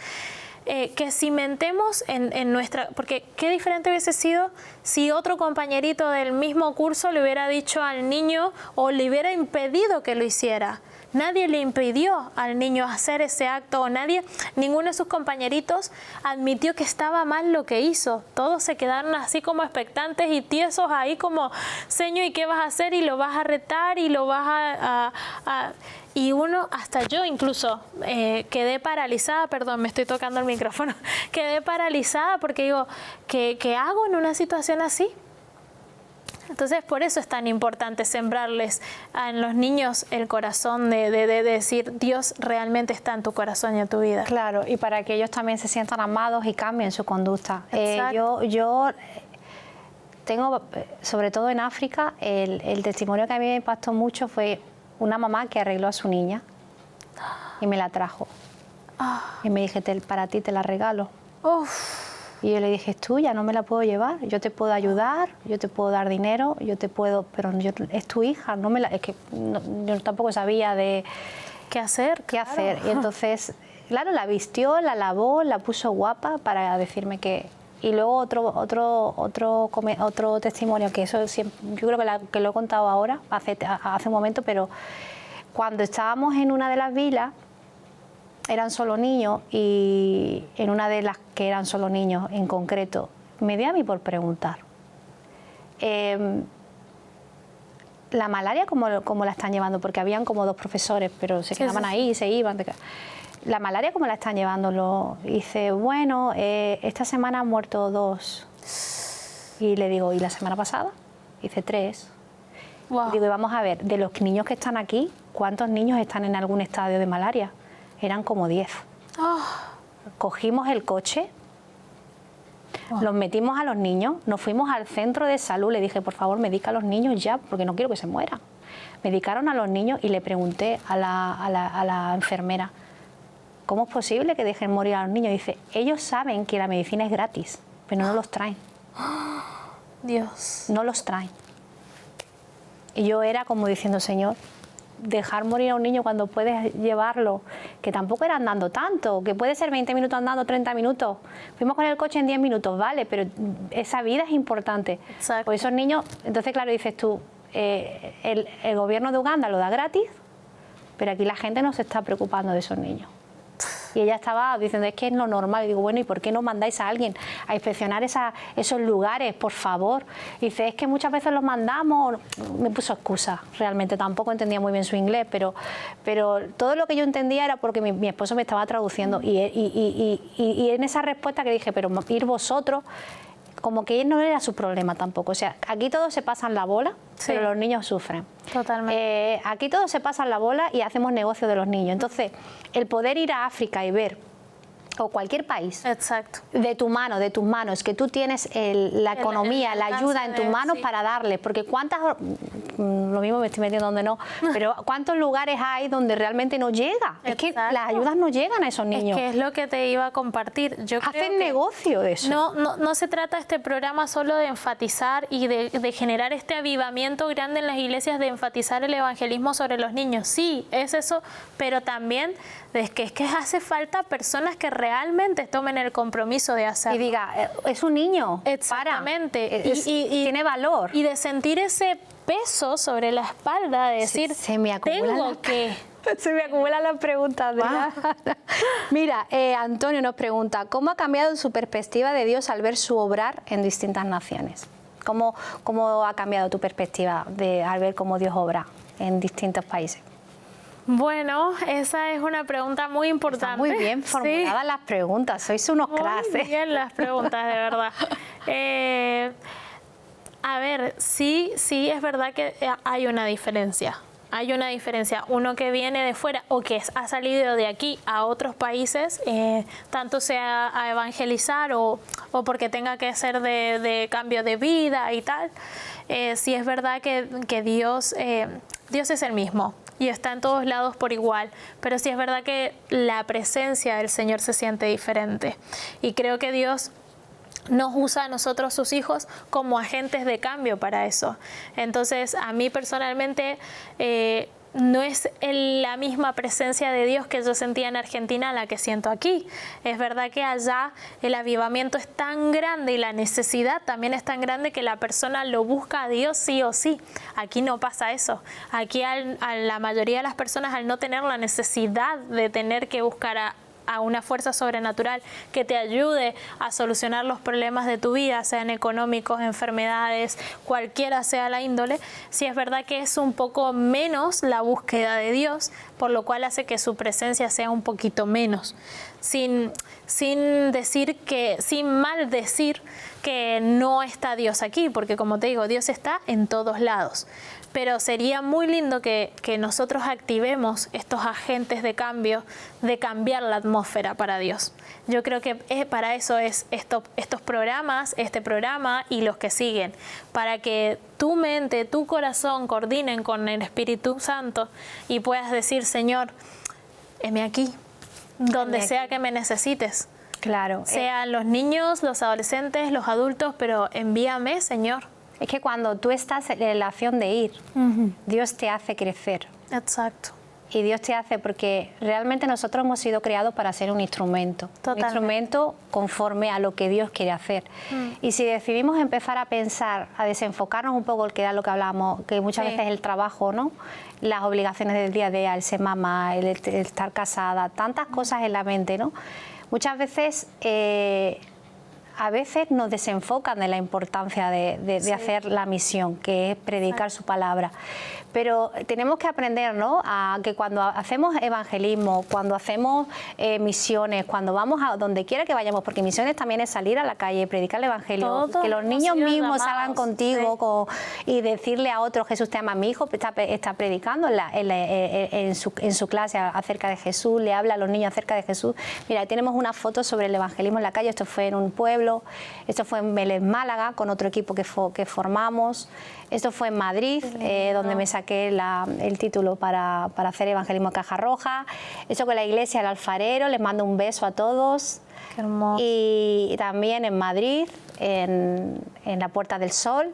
que cimentemos en nuestra... Porque qué diferente hubiese sido si otro compañerito del mismo curso le hubiera dicho al niño o le hubiera impedido que lo hiciera. Nadie le impidió al niño hacer ese acto o ninguno de sus compañeritos admitió que estaba mal lo que hizo. Todos se quedaron así como expectantes y tiesos ahí como, señor, ¿y qué vas a hacer? Y lo vas a retar y lo vas y uno, hasta yo incluso, quedé paralizada, perdón, me estoy tocando el micrófono, quedé paralizada porque digo, ¿qué hago en una situación así? Entonces, por eso es tan importante sembrarles en los niños el corazón de decir, Dios realmente está en tu corazón y en tu vida. Claro, y para que ellos también se sientan amados y cambien su conducta. Yo tengo, sobre todo en África, el testimonio que a mí me impactó mucho fue una mamá que arregló a su niña y me la trajo. Y me dije, para ti te la regalo. Y yo le dije, es tuya, no me la puedo llevar, yo te puedo ayudar, yo te puedo dar dinero, pero es tu hija, es que yo tampoco sabía de qué hacer. Y entonces, claro, la vistió, la lavó, la puso guapa para decirme que... Y luego otro testimonio, que eso siempre, yo creo que lo he contado ahora, hace un momento, pero cuando estábamos en una de las vilas, eran solo niños, y en una de las que eran solo niños en concreto, me dio a mí por preguntar, la malaria, ¿cómo la están llevando? Porque habían como 2 profesores, pero se quedaban ahí y se iban. La malaria, ¿cómo la están llevando? Dice, bueno, esta semana han muerto 2. Y le digo, ¿y la semana pasada? Dice 3. Wow. Digo, y vamos a ver, de los niños que están aquí, ¿cuántos niños están en algún estadio de malaria? Eran como 10. Cogimos el coche, los metimos a los niños, nos fuimos al centro de salud, le dije, por favor, medica a los niños ya, porque no quiero que se mueran. Medicaron a los niños y le pregunté a la enfermera, ¿cómo es posible que dejen morir a los niños? Dice, ellos saben que la medicina es gratis, pero no los traen. Dios. No los traen. Y yo era como diciendo, Señor, dejar morir a un niño cuando puedes llevarlo, que tampoco era andando tanto, que puede ser 20 minutos andando, 30 minutos. Fuimos con el coche en 10 minutos, vale, pero esa vida es importante. Exacto. Pues esos niños, entonces claro, dices tú, el gobierno de Uganda lo da gratis, pero aquí la gente no se está preocupando de esos niños. Y ella estaba diciendo, es que es lo normal. Y digo, bueno, ¿y por qué no mandáis a alguien a inspeccionar esos lugares, por favor? Y dice, es que muchas veces los mandamos. Me puso excusa, realmente tampoco entendía muy bien su inglés, pero todo lo que yo entendía era porque mi esposo me estaba traduciendo. Y en esa respuesta que dije, pero ir vosotros, como que no era su problema tampoco. O sea, aquí todos se pasan la bola, sí, pero los niños sufren. Totalmente. Aquí todos se pasan la bola y hacemos negocio de los niños. Entonces, el poder ir a África y ver, o cualquier país, exacto, de tu mano, de tus manos, que tú tienes la economía, la ayuda en tus manos, sí, para darles, porque cuántas, lo mismo me estoy metiendo donde no, pero cuántos lugares hay donde realmente no llega. Exacto. Es que las ayudas no llegan a esos niños. Es que es lo que te iba a compartir. Yo hacen negocio de eso. No se trata este programa solo de enfatizar y de generar este avivamiento grande en las iglesias, de enfatizar el evangelismo sobre los niños. Sí, es eso, pero también es que hace falta personas que realmente tomen el compromiso de hacerlo. Y diga, es un niño. Exactamente. Y tiene valor. Y de sentir ese peso sobre la espalda, de decir, se me acumulan Se me acumulan las preguntas. Wow. Mira, Antonio nos pregunta, ¿cómo ha cambiado su perspectiva de Dios al ver su obrar en distintas naciones? ¿Cómo ha cambiado tu perspectiva al ver cómo Dios obra en distintos países? Bueno, esa es una pregunta muy importante. Están muy bien formuladas, sí, las preguntas, sois unos cracks. Muy bien las preguntas, de verdad. A ver, sí es verdad que hay una diferencia. Hay una diferencia. Uno que viene de fuera o que ha salido de aquí a otros países, tanto sea a evangelizar o porque tenga que ser de cambio de vida y tal, sí es verdad que Dios es el mismo y está en todos lados por igual, pero sí es verdad que la presencia del Señor se siente diferente. Y creo que Dios nos usa a nosotros, sus hijos, como agentes de cambio para eso. Entonces, a mí personalmente no es la misma presencia de Dios que yo sentía en Argentina la que siento aquí. Es verdad que allá el avivamiento es tan grande y la necesidad también es tan grande que la persona lo busca a Dios sí o sí. Aquí no pasa eso. Aquí a la mayoría de las personas, al no tener la necesidad de tener que buscar a una fuerza sobrenatural que te ayude a solucionar los problemas de tu vida, sean económicos, enfermedades, cualquiera sea la índole, sí es verdad que es un poco menos la búsqueda de Dios, por lo cual hace que su presencia sea un poquito menos. Sin maldecir que no está Dios aquí, porque como te digo, Dios está en todos lados. Pero sería muy lindo que nosotros activemos estos agentes de cambio, de cambiar la atmósfera para Dios. Yo creo que para eso es estos programas, este programa y los que siguen, para que tu mente, tu corazón coordinen con el Espíritu Santo y puedas decir, Señor, heme aquí, donde sea que me necesites. Claro. Sean los niños, los adolescentes, los adultos, pero envíame, Señor. Es que cuando tú estás en la acción de ir, Dios te hace crecer. Exacto. Y Dios te hace, porque realmente nosotros hemos sido creados para ser un instrumento. Totalmente. Un instrumento conforme a lo que Dios quiere hacer. Y si decidimos empezar a pensar, a desenfocarnos un poco, que era lo que hablábamos, que muchas veces el trabajo, ¿no? Las obligaciones del día a día, el ser mamá, el estar casada, tantas cosas en la mente, ¿no? Muchas veces a veces nos desenfocan de la importancia de hacer la misión, que es predicar su palabra. Pero tenemos que aprender, ¿no?, a que cuando hacemos evangelismo, cuando hacemos misiones, cuando vamos a donde quiera que vayamos, porque misiones también es salir a la calle, predicar el evangelio, que los niños mismos salgan contigo y decirle a otros, Jesús te ama. Mi hijo está predicando en su clase acerca de Jesús, le habla a los niños acerca de Jesús. Mira, tenemos una foto sobre el evangelismo en la calle, esto fue en un pueblo, Pablo. Esto fue en Vélez, Málaga, con otro equipo que formamos. Esto fue en Madrid, donde me saqué el título para hacer evangelismo en Caja Roja. Esto con la iglesia El Alfarero, les mando un beso a todos. Qué hermoso. Y también en Madrid, en la Puerta del Sol.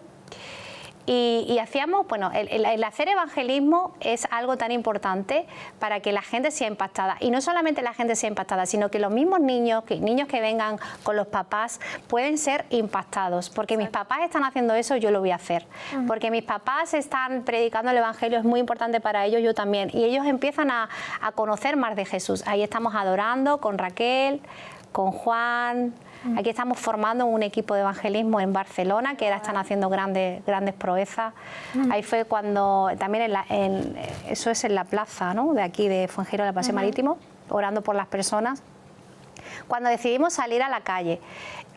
Y hacíamos, bueno, el hacer evangelismo es algo tan importante para que la gente sea impactada. Y no solamente la gente sea impactada, sino que los mismos niños que vengan con los papás pueden ser impactados. Porque mis papás están haciendo eso, yo lo voy a hacer. Porque mis papás están predicando el evangelio, es muy importante para ellos, yo también. Y ellos empiezan a conocer más de Jesús. Ahí estamos adorando con Raquel, con Juan. Aquí estamos formando un equipo de evangelismo en Barcelona, que ahora están haciendo grandes proezas. Ahí fue cuando, también eso es en la plaza, ¿no?, de aquí de Fuengirola, el Paseo Marítimo, orando por las personas. Cuando decidimos salir a la calle,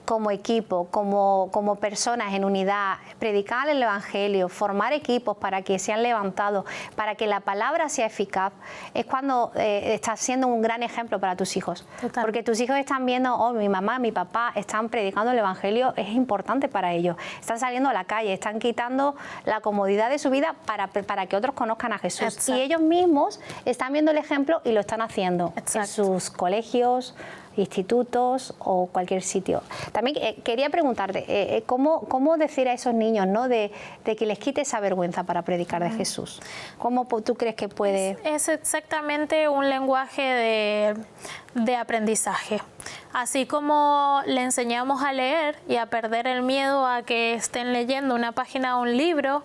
como equipo, como personas en unidad, predicar el evangelio, formar equipos para que sean levantados, para que la palabra sea eficaz, es cuando estás siendo un gran ejemplo para tus hijos. Total. Porque tus hijos están viendo, oh, mi mamá, mi papá están predicando el evangelio, es importante para ellos. Están saliendo a la calle, están quitando la comodidad de su vida para que otros conozcan a Jesús. Exacto. Y ellos mismos están viendo el ejemplo y lo están haciendo. Exacto. En sus colegios, institutos o cualquier sitio. También quería preguntarte, ¿cómo decir a esos niños, ¿no?, de que les quite esa vergüenza para predicar de Jesús? ¿Cómo tú crees que puede...? Es exactamente un lenguaje de aprendizaje. Así como le enseñamos a leer y a perder el miedo a que estén leyendo una página de un libro,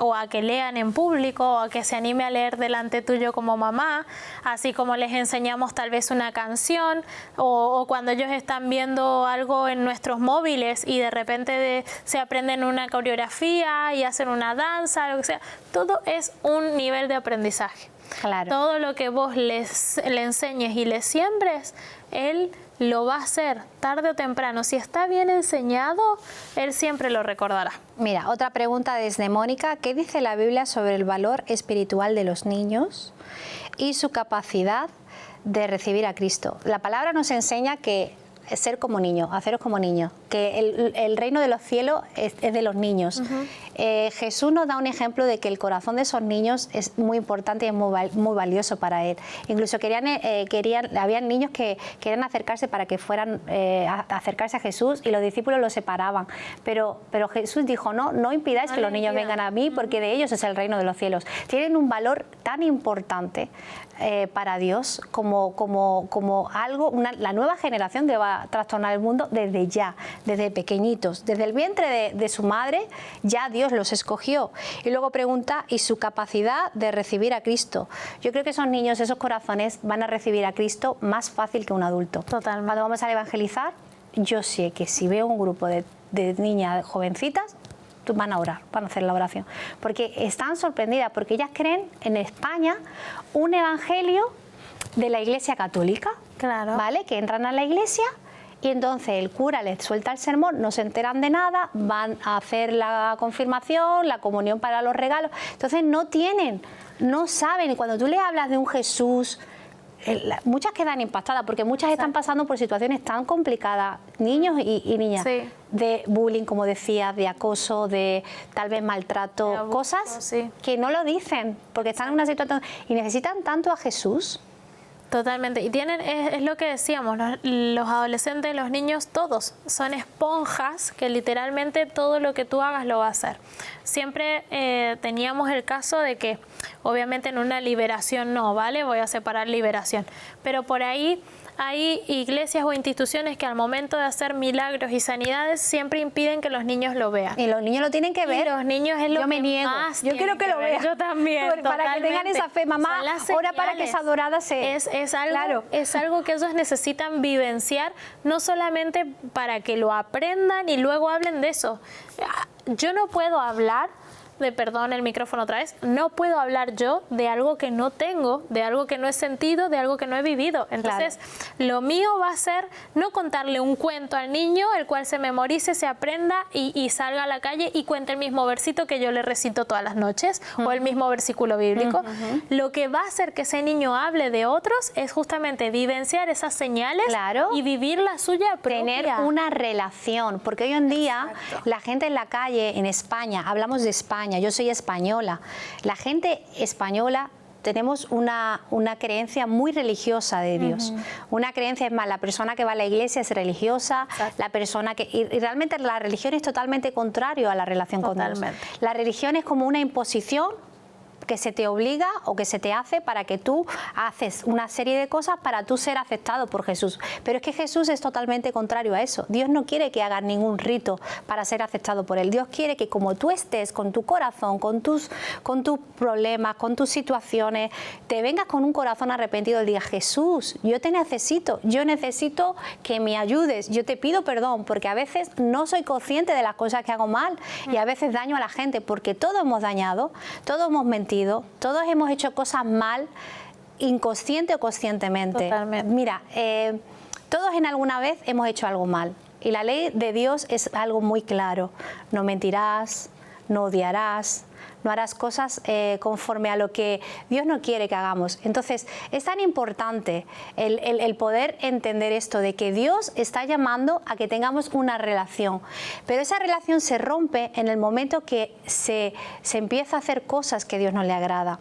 o a que lean en público, o a que se anime a leer delante tuyo como mamá, así como les enseñamos tal vez una canción, o cuando ellos están viendo algo en nuestros móviles y de repente se aprenden una coreografía y hacen una danza, lo que sea, todo es un nivel de aprendizaje. Claro. Todo lo que vos le enseñes y le siembres, él lo va a hacer tarde o temprano. Si está bien enseñado, él siempre lo recordará. Mira, otra pregunta desde Mónica. ¿Qué dice la Biblia sobre el valor espiritual de los niños y su capacidad de recibir a Cristo? La palabra nos enseña que ser como niños, haceros como niños, que el reino de los cielos es de los niños. Jesús nos da un ejemplo de que el corazón de esos niños es muy importante y es muy valioso para él. Incluso habían niños que querían acercarse para que fueran acercarse a Jesús y los discípulos los separaban. Pero Jesús dijo, no impidáis que los niños vengan a mí, porque de ellos es el reino de los cielos. Tienen un valor tan importante para Dios como algo, la nueva generación que va a trastornar el mundo desde ya, desde pequeñitos, desde el vientre de su madre, ya Dios los escogió. Y luego pregunta, ¿y su capacidad de recibir a Cristo? Yo creo que esos niños, esos corazones van a recibir a Cristo más fácil que un adulto. Totalmente. Cuando vamos a evangelizar, yo sé que si veo un grupo de niñas jovencitas, van a orar, van a hacer la oración, porque están sorprendidas, porque ellas creen en España un evangelio de la Iglesia Católica, Claro. ¿vale? Que entran a la iglesia y entonces el cura les suelta el sermón, no se enteran de nada, van a hacer la confirmación, la comunión para los regalos, entonces no saben, y cuando tú le hablas de un Jesús, muchas quedan impactadas porque muchas están pasando por situaciones tan complicadas, niños y niñas, Sí. de bullying, como decías, de acoso, de tal vez maltrato, De abuso, cosas sí. que no lo dicen porque están en una situación y necesitan tanto a Jesús. Totalmente. Y es lo que decíamos, los adolescentes, los niños, todos son esponjas que literalmente todo lo que tú hagas lo va a hacer. Siempre teníamos el caso de que, obviamente en una liberación no, ¿vale? Voy a separar liberación. Pero por ahí hay iglesias o instituciones que al momento de hacer milagros y sanidades siempre impiden que los niños lo vean. Y los niños lo tienen que ver. Y los niños es lo Yo me que niego. más Yo quiero tienen que lo ver. vean. Yo también. Para que tengan esa fe. Mamá, Son las ora para que esa señales. dorada se... Es algo, Claro. es algo que ellos necesitan vivenciar, no solamente para que lo aprendan y luego hablen de eso. Yo no puedo hablar perdón el micrófono otra vez, no puedo hablar yo de algo que no tengo, de algo que no he sentido, de algo que no he vivido. Entonces, lo mío va a ser no contarle un cuento al niño, el cual se memorice, se aprenda y salga a la calle y cuente el mismo versito que yo le recito todas las noches, o el mismo versículo bíblico. Lo que va a hacer que ese niño hable de otros es justamente vivenciar esas señales y vivir la suya propia. Tener una relación, porque hoy en día la gente en la calle, en España, hablamos de España, yo soy española, la gente española tenemos una creencia muy religiosa de Dios. Una creencia, es más, la persona que va a la iglesia es religiosa, la persona que... Y realmente la religión es totalmente contrario a la relación con Dios. La religión es como una imposición que se te obliga o que se te hace para que tú haces una serie de cosas para tú ser aceptado por Jesús. Pero es que Jesús es totalmente contrario a eso. Dios no quiere que hagas ningún rito para ser aceptado por Él. Dios quiere que como tú estés, con tu corazón, con tus problemas, con tus situaciones, te vengas con un corazón arrepentido y digas, Jesús, yo te necesito, yo necesito que me ayudes, yo te pido perdón, porque a veces no soy consciente de las cosas que hago mal y a veces daño a la gente, porque todos hemos dañado, todos hemos mentido, todos hemos hecho cosas mal, inconsciente o conscientemente. Totalmente. Mira, todos en alguna vez hemos hecho algo mal y la ley de Dios es algo muy claro. No mentirás, no odiarás, no harás cosas conforme a lo que Dios no quiere que hagamos. Entonces, es tan importante el poder entender esto de que Dios está llamando a que tengamos una relación. Pero esa relación se rompe en el momento que se empieza a hacer cosas que a Dios no le agrada.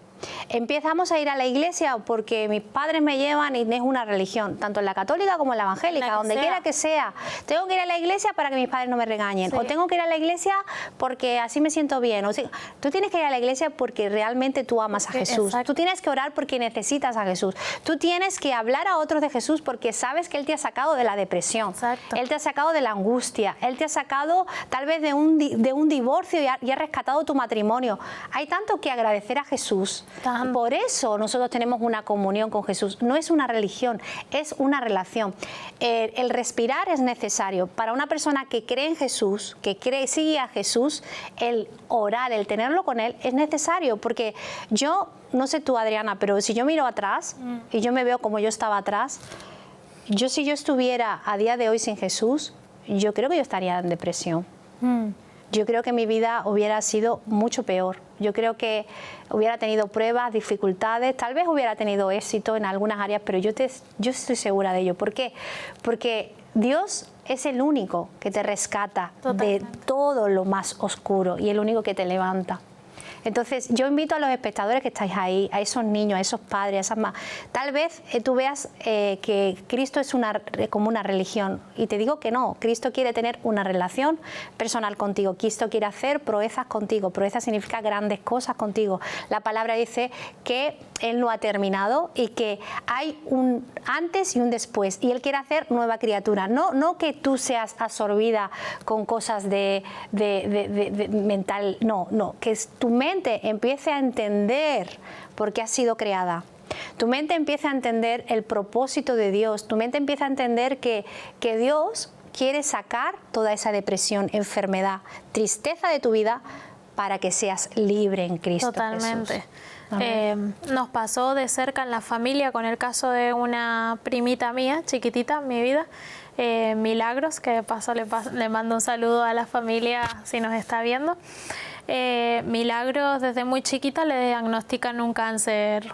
Empezamos a ir a la iglesia porque mis padres me llevan y es una religión, tanto en la católica como en la evangélica, donde quiera que sea. Tengo que ir a la iglesia para que mis padres no me regañen, o tengo que ir a la iglesia porque así me siento bien. O sea, tú tienes que ir a la iglesia porque realmente tú amas a Jesús. Tú tienes que orar porque necesitas a Jesús. Tú tienes que hablar a otros de Jesús porque sabes que Él te ha sacado de la depresión. Él te ha sacado de la angustia. Él te ha sacado tal vez de un divorcio y ha rescatado tu matrimonio. Hay tanto que agradecer a Jesús. Por eso nosotros tenemos una comunión con Jesús. No es una religión, es una relación. El respirar es necesario. Para una persona que cree en Jesús, que sigue a Jesús, el orar, el tenerlo con Él es necesario. Porque yo, no sé tú, Adriana, pero si yo miro atrás y yo me veo como yo estaba atrás, si yo estuviera a día de hoy sin Jesús, yo creo que yo estaría en depresión. Yo creo que mi vida hubiera sido mucho peor. Yo creo que hubiera tenido pruebas, dificultades, tal vez hubiera tenido éxito en algunas áreas, pero yo estoy segura de ello. ¿Por qué? Porque Dios es el único que te rescata de todo lo más oscuro y el único que te levanta. Entonces, yo invito a los espectadores que estáis ahí, a esos niños, a esos padres, a esas madres. Tal vez tú veas que Cristo es como una religión. Y te digo que no. Cristo quiere tener una relación personal contigo. Cristo quiere hacer proezas contigo. Proezas significa grandes cosas contigo. La palabra dice que Él no ha terminado y que hay un antes y un después. Y Él quiere hacer nueva criatura. No que tú seas absorbida con cosas de mental. No. Que tu mente empiece a entender por qué has sido creada. Tu mente empieza a entender el propósito de Dios. Tu mente empieza a entender que Dios quiere sacar toda esa depresión, enfermedad, tristeza de tu vida para que seas libre en Cristo Totalmente. Jesús. Nos pasó de cerca en la familia con el caso de una primita mía, chiquitita en mi vida, Milagros, que de paso le mando un saludo a la familia si nos está viendo. Milagros desde muy chiquita le diagnostican un cáncer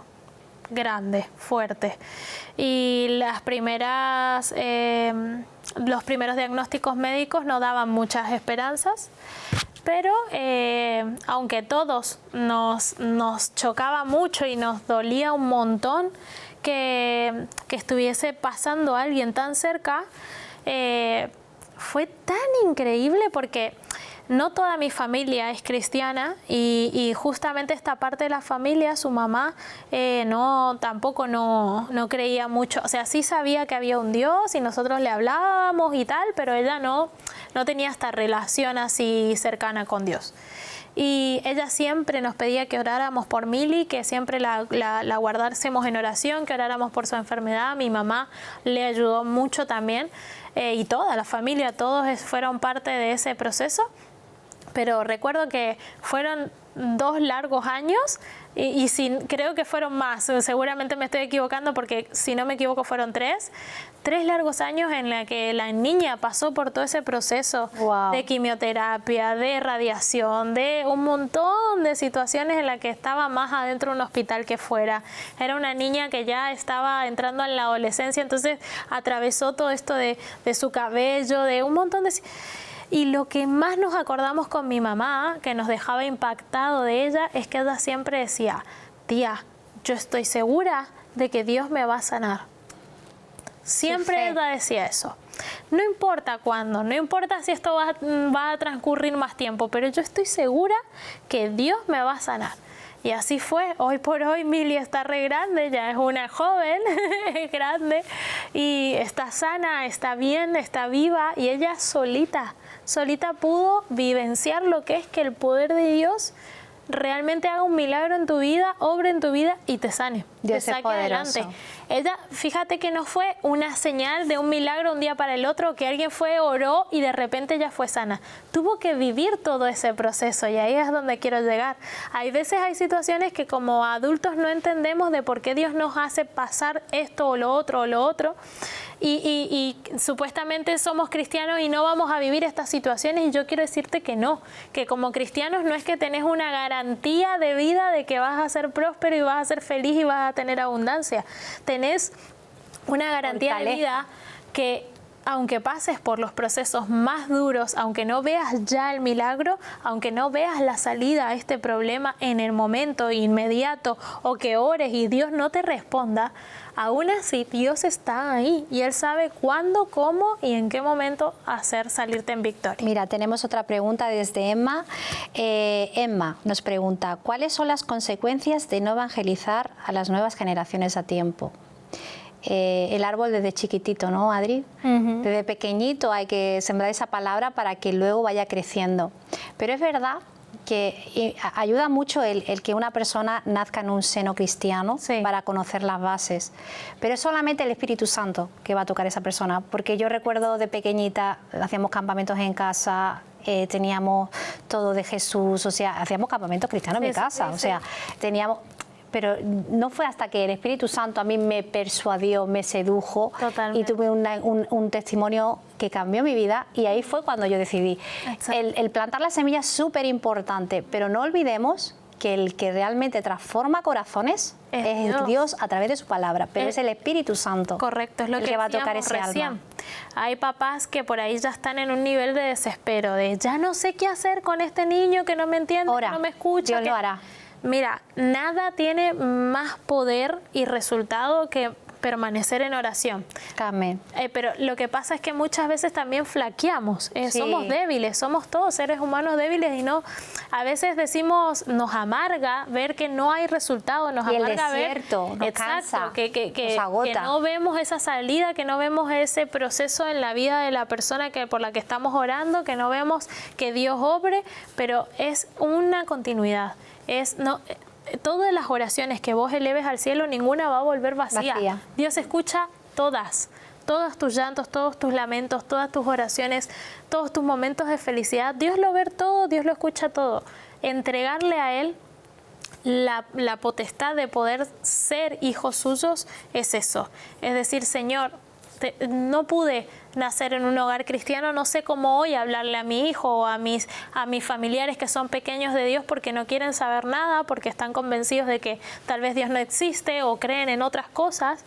grande, fuerte, y los primeros diagnósticos médicos no daban muchas esperanzas, pero aunque todos nos chocaba mucho y nos dolía un montón que estuviese pasando a alguien tan cerca, fue tan increíble porque no toda mi familia es cristiana y justamente esta parte de la familia, su mamá tampoco no creía mucho. O sea, sí sabía que había un Dios y nosotros le hablábamos y tal, pero ella no tenía esta relación así cercana con Dios. Y ella siempre nos pedía que oráramos por Mili, que siempre la guardásemos en oración, que oráramos por su enfermedad. Mi mamá le ayudó mucho también y toda la familia, todos fueron parte de ese proceso. Pero recuerdo que fueron 2 largos años, creo que fueron más, seguramente me estoy equivocando porque si no me equivoco fueron 3 largos años en la que la niña pasó por todo ese proceso de quimioterapia, de radiación, de un montón de situaciones en las que estaba más adentro de un hospital que fuera. Era una niña que ya estaba entrando en la adolescencia, entonces atravesó todo esto de su cabello, de un montón de... Y lo que más nos acordamos con mi mamá, que nos dejaba impactado de ella, es que ella siempre decía, tía, yo estoy segura de que Dios me va a sanar. Siempre ella decía eso. No importa cuándo, no importa si esto va a transcurrir más tiempo, pero yo estoy segura que Dios me va a sanar. Y así fue. Hoy por hoy Mili está re grande, ya es una joven, es grande, y está sana, está bien, está viva, y ella solita pudo vivenciar lo que es que el poder de Dios realmente haga un milagro en tu vida, obre en tu vida y te sane, Dios te saque adelante. Ella, fíjate que no fue una señal de un milagro un día para el otro, que alguien fue, oró y de repente ya fue sana. Tuvo que vivir todo ese proceso y ahí es donde quiero llegar. Hay veces, hay situaciones que como adultos no entendemos de por qué Dios nos hace pasar esto o lo otro y supuestamente somos cristianos y no vamos a vivir estas situaciones, y yo quiero decirte que no, que como cristianos no es que tenés una garantía de vida de que vas a ser próspero y vas a ser feliz y vas a tener abundancia. Tenés una garantía de vida que aunque pases por los procesos más duros, aunque no veas ya el milagro, aunque no veas la salida a este problema en el momento inmediato, o que ores y Dios no te responda, aún así Dios está ahí y Él sabe cuándo, cómo y en qué momento hacer salirte en victoria. Mira, tenemos otra pregunta desde Emma. Emma nos pregunta, ¿cuáles son las consecuencias de no evangelizar a las nuevas generaciones a tiempo? El árbol desde chiquitito, ¿no, Adri? Desde pequeñito hay que sembrar esa palabra para que luego vaya creciendo. Pero es verdad que ayuda mucho el que una persona nazca en un seno cristiano para conocer las bases. Pero es solamente el Espíritu Santo que va a tocar a esa persona. Porque yo recuerdo de pequeñita, hacíamos campamentos en casa, teníamos todo de Jesús, o sea, hacíamos campamentos cristianos en mi casa, o sea, teníamos... Pero no fue hasta que el Espíritu Santo a mí me persuadió, me sedujo. Totalmente. Y tuve un testimonio que cambió mi vida, y ahí fue cuando yo decidí. El plantar la semilla es súper importante, pero no olvidemos que el que realmente transforma corazones es Dios a través de su palabra, pero es el Espíritu Santo. Correcto, es lo que va a tocar ese alma. Hay papás que por ahí ya están en un nivel de desespero, de ya no sé qué hacer con este niño que no me entiende, que no me escucha. Dios lo hará. Mira, nada tiene más poder y resultado que permanecer en oración. Amén. Pero lo que pasa es que muchas veces también flaqueamos, somos débiles, somos todos seres humanos débiles, y no, a veces decimos, nos amarga ver que no hay resultado, nos amarga ver nos cansa, que no vemos esa salida, que no vemos ese proceso en la vida de la persona por la que estamos orando, que no vemos que Dios obre, pero es una continuidad. Todas las oraciones que vos eleves al cielo, ninguna va a volver vacía. Dios escucha todos tus llantos, todos tus lamentos, todas tus oraciones, todos tus momentos de felicidad. Dios lo ve todo, Dios lo escucha todo. Entregarle a Él la potestad de poder ser hijos suyos es eso. Es decir, Señor, no pude nacer en un hogar cristiano, no sé cómo hoy hablarle a mi hijo o a mis familiares que son pequeños de Dios, porque no quieren saber nada, porque están convencidos de que tal vez Dios no existe o creen en otras cosas.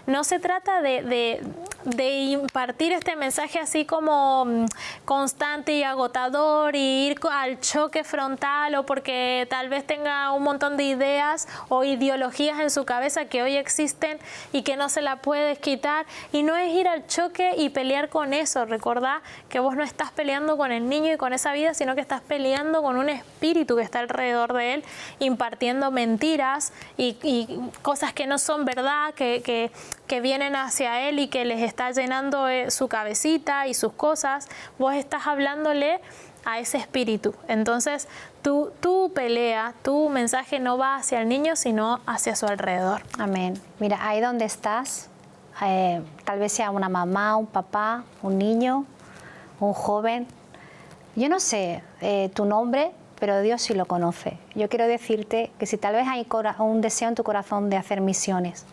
No se trata de impartir este mensaje así como constante y agotador, y ir al choque frontal, o porque tal vez tenga un montón de ideas o ideologías en su cabeza que hoy existen y que no se la puedes quitar. Y no es ir al choque y pelear con eso. Recordá que vos no estás peleando con el niño y con esa vida, sino que estás peleando con un espíritu que está alrededor de él, impartiendo mentiras y cosas que no son verdad, que vienen hacia él y que les está llenando su cabecita y sus cosas. Vos estás hablándole a ese espíritu. Entonces, tu pelea, tu mensaje no va hacia el niño, sino hacia su alrededor. Amén. Mira, ahí donde estás, tal vez sea una mamá, un papá, un niño, un joven. Yo no sé tu nombre, pero Dios sí lo conoce. Yo quiero decirte que si tal vez hay un deseo en tu corazón de hacer misiones,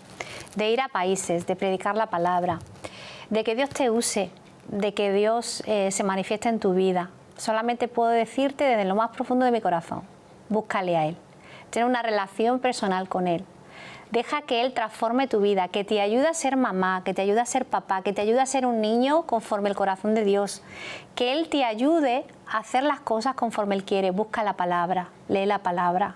de ir a países, de predicar la palabra, de que Dios te use, de que Dios se manifieste en tu vida, solamente puedo decirte desde lo más profundo de mi corazón, búscale a Él, ten una relación personal con Él. Deja que Él transforme tu vida, que te ayude a ser mamá, que te ayude a ser papá, que te ayude a ser un niño conforme el corazón de Dios. Que Él te ayude a hacer las cosas conforme Él quiere. Busca la palabra, lee la palabra,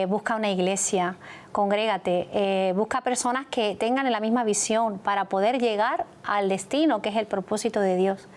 busca una iglesia, congrégate, busca personas que tengan la misma visión para poder llegar al destino que es el propósito de Dios.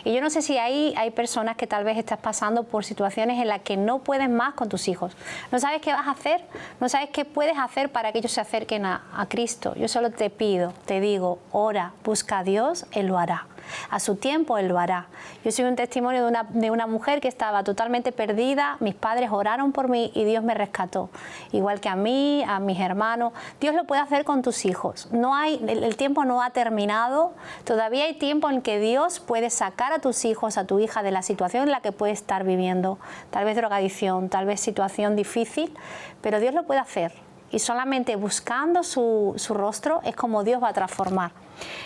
Y yo no sé si hay personas que tal vez estás pasando por situaciones en las que no puedes más con tus hijos. No sabes qué vas a hacer, no sabes qué puedes hacer para que ellos se acerquen a Cristo. Yo solo te pido, te digo, ora, busca a Dios, Él lo hará. A su tiempo Él lo hará. Yo soy un testimonio de una mujer que estaba totalmente perdida. Mis padres oraron por mí y Dios me rescató. Igual que a mí, a mis hermanos. Dios lo puede hacer con tus hijos. El tiempo no ha terminado. Todavía hay tiempo en que Dios puede sacar a tus hijos, a tu hija, de la situación en la que puede estar viviendo. Tal vez drogadicción, tal vez situación difícil, pero Dios lo puede hacer. Y solamente buscando su rostro es como Dios va a transformar.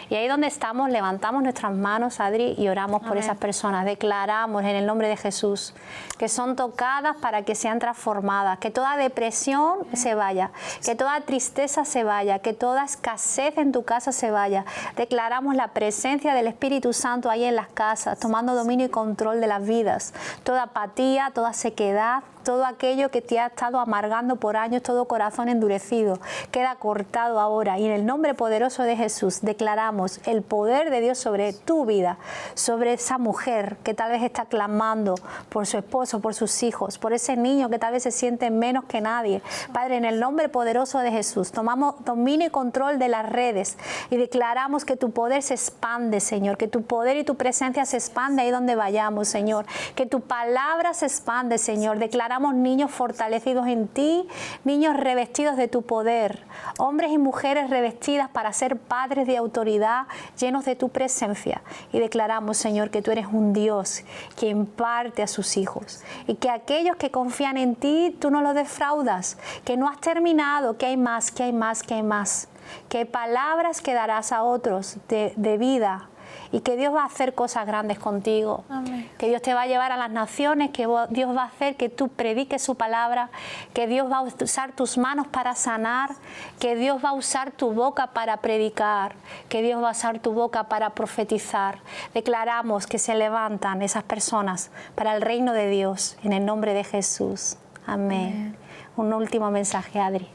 Y ahí donde estamos, levantamos nuestras manos, Adri, y oramos por esas personas. Declaramos en el nombre de Jesús que son tocadas para que sean transformadas, que toda depresión se vaya, que toda tristeza se vaya, que toda escasez en tu casa se vaya. Declaramos la presencia del Espíritu Santo ahí en las casas, tomando dominio y control de las vidas. Toda apatía, toda sequedad, todo aquello que te ha estado amargando por años, todo corazón endurecido, queda cortado ahora. Y en el nombre poderoso de Jesús declaramos el poder de Dios sobre tu vida, sobre esa mujer que tal vez está clamando por su esposo, por sus hijos, por ese niño que tal vez se siente menos que nadie. Padre, en el nombre poderoso de Jesús, tomamos dominio y control de las redes y declaramos que tu poder se expande, Señor, que tu poder y tu presencia se expande ahí donde vayamos, Señor, que tu palabra se expande, Señor. Declaramos niños fortalecidos en ti, niños revestidos de tu poder, hombres y mujeres revestidas para ser padres de autoridad, llenos de tu presencia. Y declaramos, Señor, que tú eres un Dios que imparte a sus hijos y que aquellos que confían en ti, tú no los defraudas, que no has terminado, que hay más, que hay más, que hay más, que palabras que darás a otros de vida. Y que Dios va a hacer cosas grandes contigo. Amén. Que Dios te va a llevar a las naciones, que Dios va a hacer que tú prediques su palabra, que Dios va a usar tus manos para sanar, que Dios va a usar tu boca para predicar, que Dios va a usar tu boca para profetizar. Declaramos que se levantan esas personas para el reino de Dios, en el nombre de Jesús. Amén. Amén. Un último mensaje, Adri.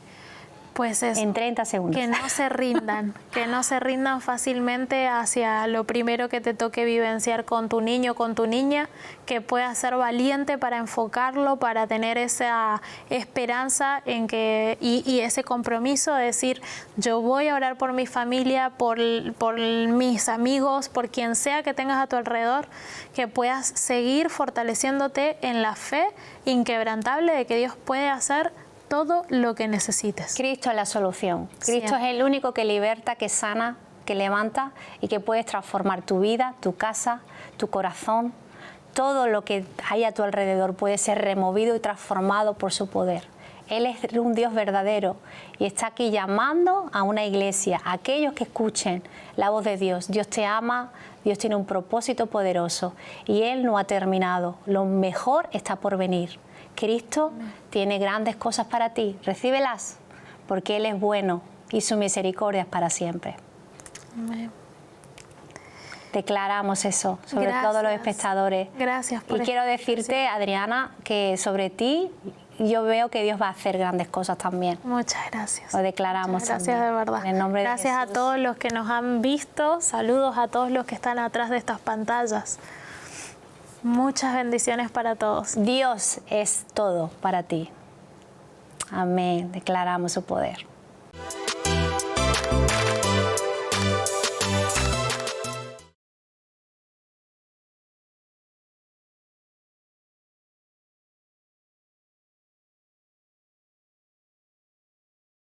Pues eso, en 30 segundos. Que no se rindan fácilmente hacia lo primero que te toque vivenciar con tu niño, con tu niña, que puedas ser valiente para enfocarlo, para tener esa esperanza en que y ese compromiso de decir, yo voy a orar por mi familia, por mis amigos, por quien sea que tengas a tu alrededor, que puedas seguir fortaleciéndote en la fe inquebrantable de que Dios puede hacer todo lo que necesites. Cristo es la solución. Cristo es el único que liberta, que sana, que levanta y que puedes transformar tu vida, tu casa, tu corazón. Todo lo que hay a tu alrededor puede ser removido y transformado por su poder. Él es un Dios verdadero y está aquí llamando a una iglesia, a aquellos que escuchen la voz de Dios. Dios te ama, Dios tiene un propósito poderoso y Él no ha terminado. Lo mejor está por venir. Cristo tiene grandes cosas para ti, recíbelas, porque Él es bueno y su misericordia es para siempre. Amén. Declaramos eso sobre todos los espectadores. Gracias por y quiero decirte, Adriana, que sobre ti yo veo que Dios va a hacer grandes cosas también. Muchas gracias. Lo declaramos. Muchas gracias también, de verdad. En el nombre gracias de Jesús. A todos los que nos han visto. Saludos a todos los que están atrás de estas pantallas. Muchas bendiciones para todos. Dios es todo para ti. Amén. Declaramos su poder.